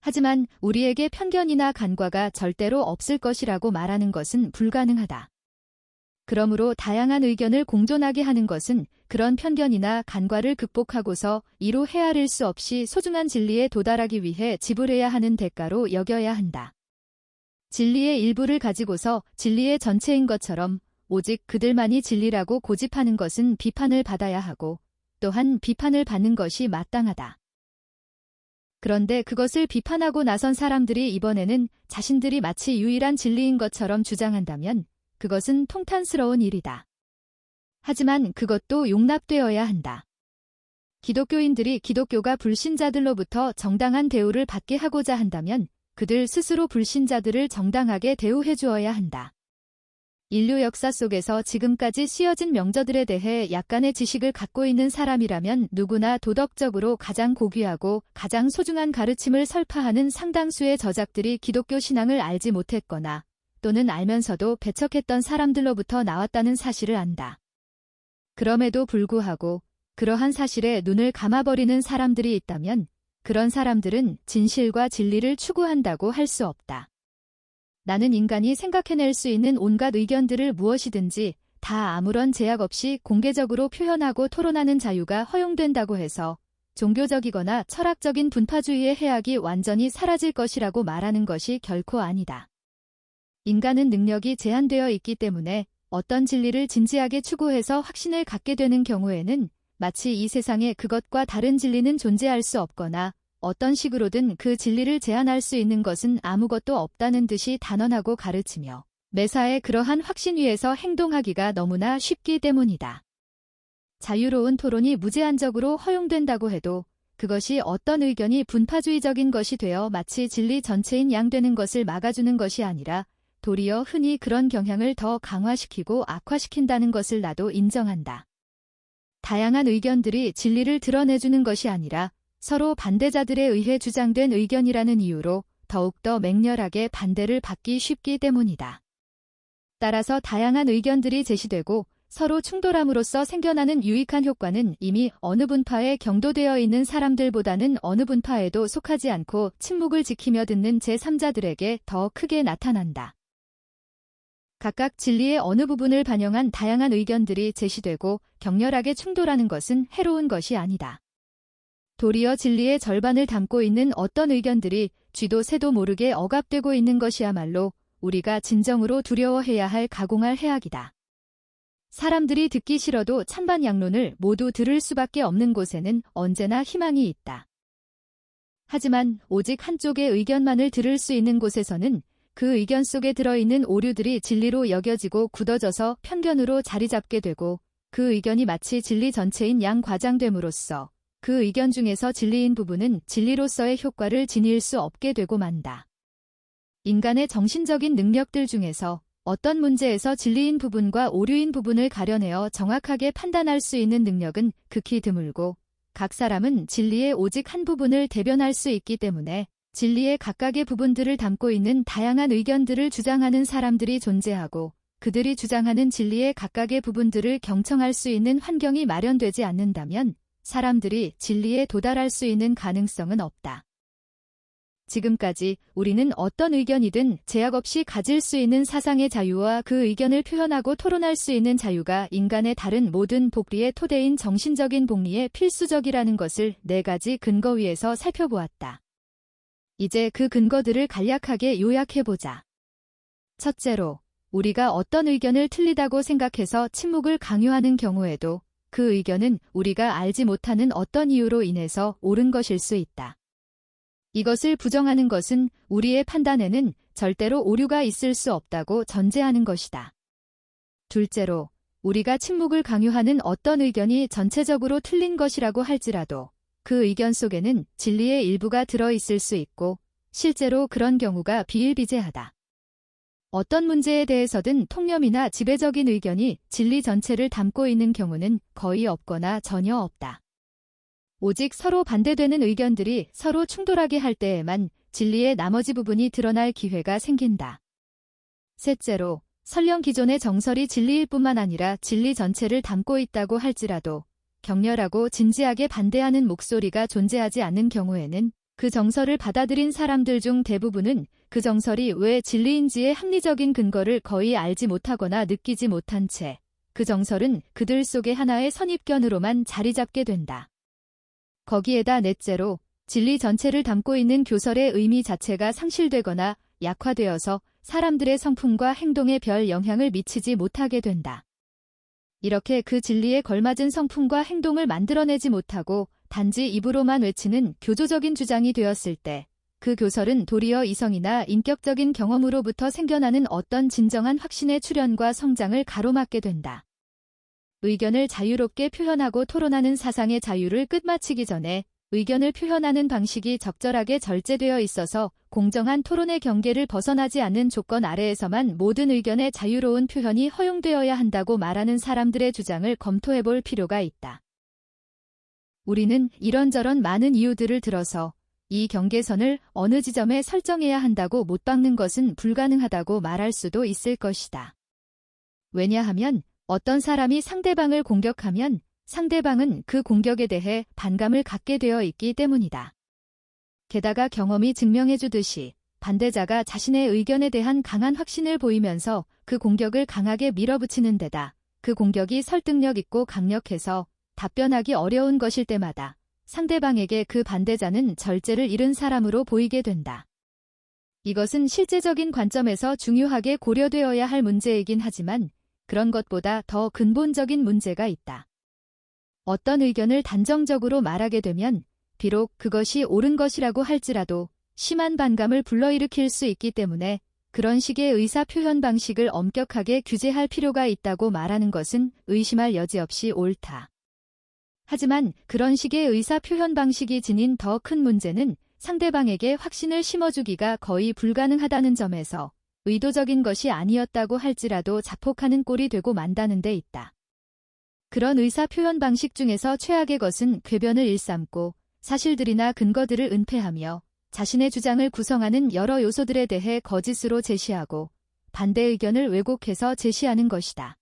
하지만 우리에게 편견이나 간과가 절대로 없을 것이라고 말하는 것은 불가능하다. 그러므로 다양한 의견을 공존하게 하는 것은 그런 편견이나 간과를 극복하고서 이로 헤아릴 수 없이 소중한 진리에 도달하기 위해 지불해야 하는 대가로 여겨야 한다. 진리의 일부를 가지고서 진리의 전체인 것처럼 오직 그들만이 진리라고 고집하는 것은 비판을 받아야 하고 또한 비판을 받는 것이 마땅하다. 그런데 그것을 비판하고 나선 사람들이 이번에는 자신들이 마치 유일한 진리인 것처럼 주장한다면 그것은 통탄스러운 일이다. 하지만 그것도 용납되어야 한다. 기독교인들이 기독교가 불신자들로부터 정당한 대우를 받게 하고자 한다면 그들 스스로 불신자들을 정당하게 대우해 주어야 한다. 인류 역사 속에서 지금까지 씌어진 명저들에 대해 약간의 지식을 갖고 있는 사람이라면 누구나 도덕적으로 가장 고귀하고 가장 소중한 가르침을 설파하는 상당수의 저작들이 기독교 신앙을 알지 못했거나 또는 알면서도 배척했던 사람들로부터 나왔다는 사실을 안다. 그럼에도 불구하고 그러한 사실에 눈을 감아버리는 사람들이 있다면 그런 사람들은 진실과 진리를 추구한다고 할 수 없다. 나는 인간이 생각해낼 수 있는 온갖 의견들을 무엇이든지 다 아무런 제약 없이 공개적으로 표현하고 토론하는 자유가 허용된다고 해서 종교적이거나 철학적인 분파주의의 해악이 완전히 사라질 것이라고 말하는 것이 결코 아니다. 인간은 능력이 제한되어 있기 때문에 어떤 진리를 진지하게 추구해서 확신을 갖게 되는 경우에는 마치 이 세상에 그것과 다른 진리는 존재할 수 없거나 어떤 식으로든 그 진리를 제한할 수 있는 것은 아무것도 없다는 듯이 단언하고 가르치며 매사에 그러한 확신 위에서 행동하기가 너무나 쉽기 때문이다. 자유로운 토론이 무제한적으로 허용된다고 해도 그것이 어떤 의견이 분파주의적인 것이 되어 마치 진리 전체인 양 되는 것을 막아주는 것이 아니라 도리어 흔히 그런 경향을 더 강화시키고 악화시킨다는 것을 나도 인정한다. 다양한 의견들이 진리를 드러내주는 것이 아니라 서로 반대자들에 의해 주장된 의견이라는 이유로 더욱더 맹렬하게 반대를 받기 쉽기 때문이다. 따라서 다양한 의견들이 제시되고 서로 충돌함으로써 생겨나는 유익한 효과는 이미 어느 분파에 경도되어 있는 사람들보다는 어느 분파에도 속하지 않고 침묵을 지키며 듣는 제3자들에게 더 크게 나타난다. 각각 진리의 어느 부분을 반영한 다양한 의견들이 제시되고 격렬하게 충돌하는 것은 해로운 것이 아니다. 도리어 진리의 절반을 담고 있는 어떤 의견들이 쥐도 새도 모르게 억압되고 있는 것이야말로 우리가 진정으로 두려워해야 할 가공할 해악이다. 사람들이 듣기 싫어도 찬반 양론을 모두 들을 수밖에 없는 곳에는 언제나 희망이 있다. 하지만 오직 한쪽의 의견만을 들을 수 있는 곳에서는 그 의견 속에 들어있는 오류들이 진리로 여겨지고 굳어져서 편견으로 자리 잡게 되고 그 의견이 마치 진리 전체인 양 과장됨으로써 그 의견 중에서 진리인 부분은 진리로서의 효과를 지닐 수 없게 되고 만다. 인간의 정신적인 능력들 중에서 어떤 문제에서 진리인 부분과 오류인 부분을 가려내어 정확하게 판단할 수 있는 능력은 극히 드물고 각 사람은 진리의 오직 한 부분을 대변할 수 있기 때문에 진리의 각각의 부분들을 담고 있는 다양한 의견들을 주장하는 사람들이 존재하고 그들이 주장하는 진리의 각각의 부분들을 경청할 수 있는 환경이 마련되지 않는다면 사람들이 진리에 도달할 수 있는 가능성은 없다. 지금까지 우리는 어떤 의견이든 제약 없이 가질 수 있는 사상의 자유와 그 의견을 표현하고 토론할 수 있는 자유가 인간의 다른 모든 복리의 토대인 정신적인 복리에 필수적이라는 것을 4가지 근거 위에서 살펴보았다. 이제 그 근거들을 간략하게 요약해보자. 첫째로, 우리가 어떤 의견을 틀리다고 생각해서 침묵을 강요하는 경우에도 그 의견은 우리가 알지 못하는 어떤 이유로 인해서 옳은 것일 수 있다. 이것을 부정하는 것은 우리의 판단에는 절대로 오류가 있을 수 없다고 전제하는 것이다. 둘째로, 우리가 침묵을 강요하는 어떤 의견이 전체적으로 틀린 것이라고 할지라도 그 의견 속에는 진리의 일부가 들어있을 수 있고 실제로 그런 경우가 비일비재하다. 어떤 문제에 대해서든 통념이나 지배적인 의견이 진리 전체를 담고 있는 경우는 거의 없거나 전혀 없다. 오직 서로 반대되는 의견들이 서로 충돌하게 할 때에만 진리의 나머지 부분이 드러날 기회가 생긴다. 셋째로, 설령 기존의 정설이 진리일 뿐만 아니라 진리 전체를 담고 있다고 할지라도 격렬하고 진지하게 반대하는 목소리가 존재하지 않는 경우에는 그 정설을 받아들인 사람들 중 대부분은 그 정설이 왜 진리인지의 합리적인 근거를 거의 알지 못하거나 느끼지 못한 채 그 정설은 그들 속의 하나의 선입견으로만 자리 잡게 된다. 거기에다 넷째로, 진리 전체를 담고 있는 교설의 의미 자체가 상실되거나 약화되어서 사람들의 성품과 행동에 별 영향을 미치지 못하게 된다. 이렇게 그 진리에 걸맞은 성품과 행동을 만들어내지 못하고 단지 입으로만 외치는 교조적인 주장이 되었을 때 그 교설은 도리어 이성이나 인격적인 경험으로부터 생겨나는 어떤 진정한 확신의 출현과 성장을 가로막게 된다. 의견을 자유롭게 표현하고 토론하는 사상의 자유를 끝마치기 전에 의견을 표현하는 방식이 적절하게 절제되어 있어서 공정한 토론의 경계를 벗어나지 않는 조건 아래에서만 모든 의견의 자유로운 표현이 허용되어야 한다고 말하는 사람들의 주장을 검토해볼 필요가 있다. 우리는 이런저런 많은 이유들을 들어서 이 경계선을 어느 지점에 설정해야 한다고 못 박는 것은 불가능하다고 말할 수도 있을 것이다. 왜냐하면 어떤 사람이 상대방을 공격하면 상대방은 그 공격에 대해 반감을 갖게 되어 있기 때문이다. 게다가 경험이 증명해주듯이 반대자가 자신의 의견에 대한 강한 확신을 보이면서 그 공격을 강하게 밀어붙이는 데다 그 공격이 설득력 있고 강력해서 답변하기 어려운 것일 때마다 상대방에게 그 반대자는 절제를 잃은 사람으로 보이게 된다. 이것은 실제적인 관점에서 중요하게 고려되어야 할 문제이긴 하지만 그런 것보다 더 근본적인 문제가 있다. 어떤 의견을 단정적으로 말하게 되면 비록 그것이 옳은 것이라고 할지라도 심한 반감을 불러일으킬 수 있기 때문에 그런 식의 의사 표현 방식을 엄격하게 규제할 필요가 있다고 말하는 것은 의심할 여지 없이 옳다. 하지만 그런 식의 의사 표현 방식이 지닌 더 큰 문제는 상대방에게 확신을 심어주기가 거의 불가능하다는 점에서 의도적인 것이 아니었다고 할지라도 자폭하는 꼴이 되고 만다는 데 있다. 그런 의사 표현 방식 중에서 최악의 것은 궤변을 일삼고 사실들이나 근거들을 은폐하며 자신의 주장을 구성하는 여러 요소들에 대해 거짓으로 제시하고 반대 의견을 왜곡해서 제시하는 것이다.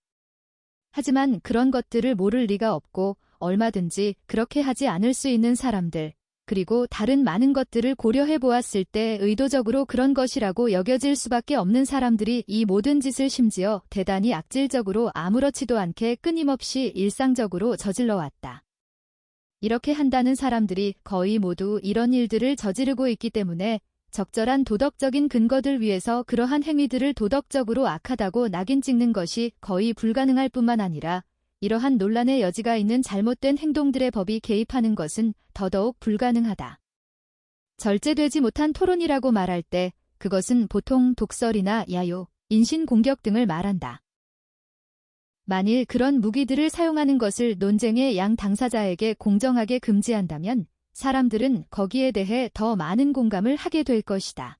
하지만 그런 것들을 모를 리가 없고 얼마든지 그렇게 하지 않을 수 있는 사람들, 그리고 다른 많은 것들을 고려해 보았을 때 의도적으로 그런 것이라고 여겨질 수밖에 없는 사람들이 이 모든 짓을 심지어 대단히 악질적으로 아무렇지도 않게 끊임없이 일상적으로 저질러 왔다. 이렇게 한다는 사람들이 거의 모두 이런 일들을 저지르고 있기 때문에 적절한 도덕적인 근거들 위에서 그러한 행위들을 도덕적으로 악하다고 낙인 찍는 것이 거의 불가능할 뿐만 아니라 이러한 논란의 여지가 있는 잘못된 행동들의 법이 개입하는 것은 더더욱 불가능하다. 절제되지 못한 토론이라고 말할 때 그것은 보통 독설이나 야유, 인신공격 등을 말한다. 만일 그런 무기들을 사용하는 것을 논쟁의 양 당사자에게 공정하게 금지한다면 사람들은 거기에 대해 더 많은 공감을 하게 될 것이다.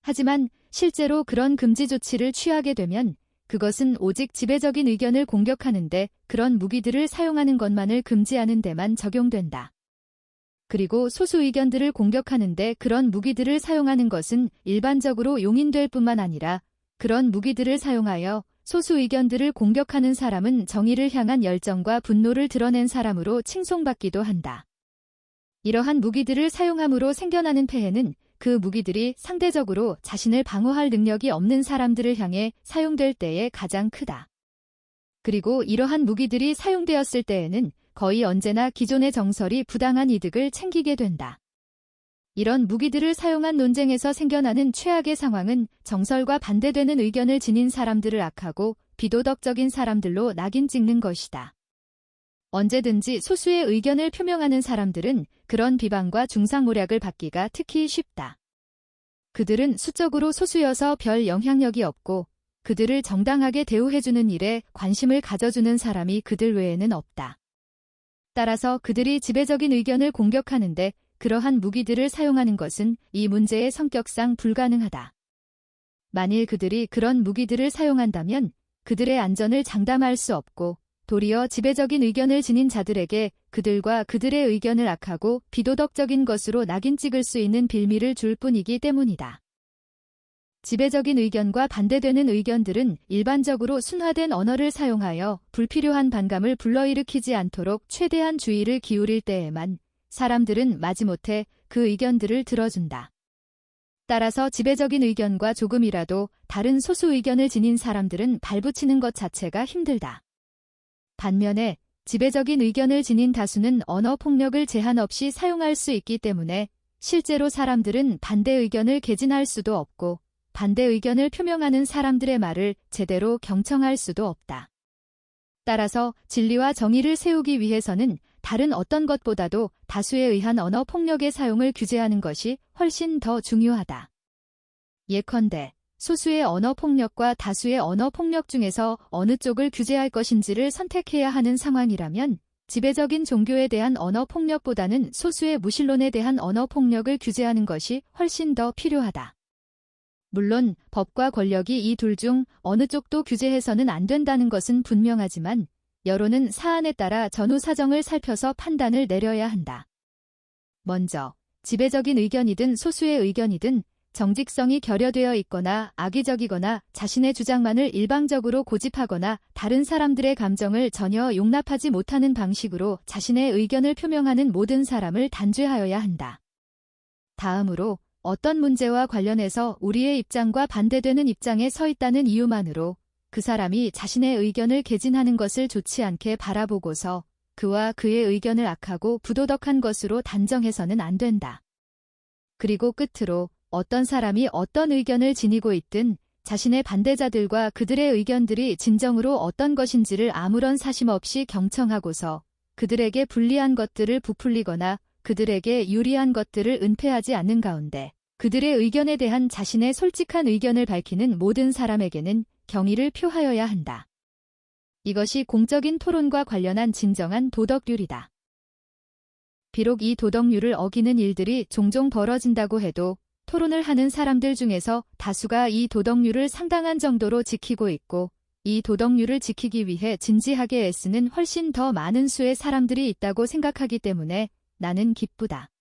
하지만 실제로 그런 금지 조치를 취하게 되면 그것은 오직 지배적인 의견을 공격하는데 그런 무기들을 사용하는 것만을 금지하는 데만 적용된다. 그리고 소수 의견들을 공격하는데 그런 무기들을 사용하는 것은 일반적으로 용인될 뿐만 아니라 그런 무기들을 사용하여 소수 의견들을 공격하는 사람은 정의를 향한 열정과 분노를 드러낸 사람으로 칭송받기도 한다. 이러한 무기들을 사용함으로 생겨나는 폐해는 그 무기들이 상대적으로 자신을 방어할 능력이 없는 사람들을 향해 사용될 때에 가장 크다. 그리고 이러한 무기들이 사용되었을 때에는 거의 언제나 기존의 정설이 부당한 이득을 챙기게 된다. 이런 무기들을 사용한 논쟁에서 생겨나는 최악의 상황은 정설과 반대되는 의견을 지닌 사람들을 악하고 비도덕적인 사람들로 낙인 찍는 것이다. 언제든지 소수의 의견을 표명하는 사람들은 그런 비방과 중상모략을 받기가 특히 쉽다. 그들은 수적으로 소수여서 별 영향력이 없고 그들을 정당하게 대우해주는 일에 관심을 가져주는 사람이 그들 외에는 없다. 따라서 그들이 지배적인 의견을 공격하는데 그러한 무기들을 사용하는 것은 이 문제의 성격상 불가능하다. 만일 그들이 그런 무기들을 사용한다면 그들의 안전을 장담할 수 없고 도리어 지배적인 의견을 지닌 자들에게 그들과 그들의 의견을 악하고 비도덕적인 것으로 낙인 찍을 수 있는 빌미를 줄 뿐이기 때문이다. 지배적인 의견과 반대되는 의견들은 일반적으로 순화된 언어를 사용하여 불필요한 반감을 불러일으키지 않도록 최대한 주의를 기울일 때에만 사람들은 마지못해 그 의견들을 들어준다. 따라서 지배적인 의견과 조금이라도 다른 소수 의견을 지닌 사람들은 발붙이는 것 자체가 힘들다. 반면에 지배적인 의견을 지닌 다수는 언어 폭력을 제한 없이 사용할 수 있기 때문에 실제로 사람들은 반대 의견을 개진할 수도 없고 반대 의견을 표명하는 사람들의 말을 제대로 경청할 수도 없다. 따라서 진리와 정의를 세우기 위해서는 다른 어떤 것보다도 다수에 의한 언어 폭력의 사용을 규제하는 것이 훨씬 더 중요하다. 예컨대 소수의 언어 폭력과 다수의 언어 폭력 중에서 어느 쪽을 규제할 것인지를 선택해야 하는 상황이라면 지배적인 종교에 대한 언어 폭력보다는 소수의 무신론에 대한 언어 폭력을 규제하는 것이 훨씬 더 필요하다. 물론 법과 권력이 이 둘 중 어느 쪽도 규제해서는 안 된다는 것은 분명하지만 여론은 사안에 따라 전후 사정을 살펴서 판단을 내려야 한다. 먼저 지배적인 의견이든 소수의 의견이든 정직성이 결여되어 있거나 악의적이거나 자신의 주장만을 일방적으로 고집하거나 다른 사람들의 감정을 전혀 용납하지 못하는 방식으로 자신의 의견을 표명하는 모든 사람을 단죄하여야 한다. 다음으로 어떤 문제와 관련해서 우리의 입장과 반대되는 입장에 서 있다는 이유만으로 그 사람이 자신의 의견을 개진하는 것을 좋지 않게 바라보고서 그와 그의 의견을 악하고 부도덕한 것으로 단정해서는 안 된다. 그리고 끝으로 어떤 사람이 어떤 의견을 지니고 있든 자신의 반대자들과 그들의 의견들이 진정으로 어떤 것인지를 아무런 사심 없이 경청하고서 그들에게 불리한 것들을 부풀리거나 그들에게 유리한 것들을 은폐하지 않는 가운데 그들의 의견에 대한 자신의 솔직한 의견을 밝히는 모든 사람에게는 경의를 표하여야 한다. 이것이 공적인 토론과 관련한 진정한 도덕률이다. 비록 이 도덕률을 어기는 일들이 종종 벌어진다고 해도 토론을 하는 사람들 중에서 다수가 이 도덕률을 상당한 정도로 지키고 있고 이 도덕률을 지키기 위해 진지하게 애쓰는 훨씬 더 많은 수의 사람들이 있다고 생각하기 때문에 나는 기쁘다.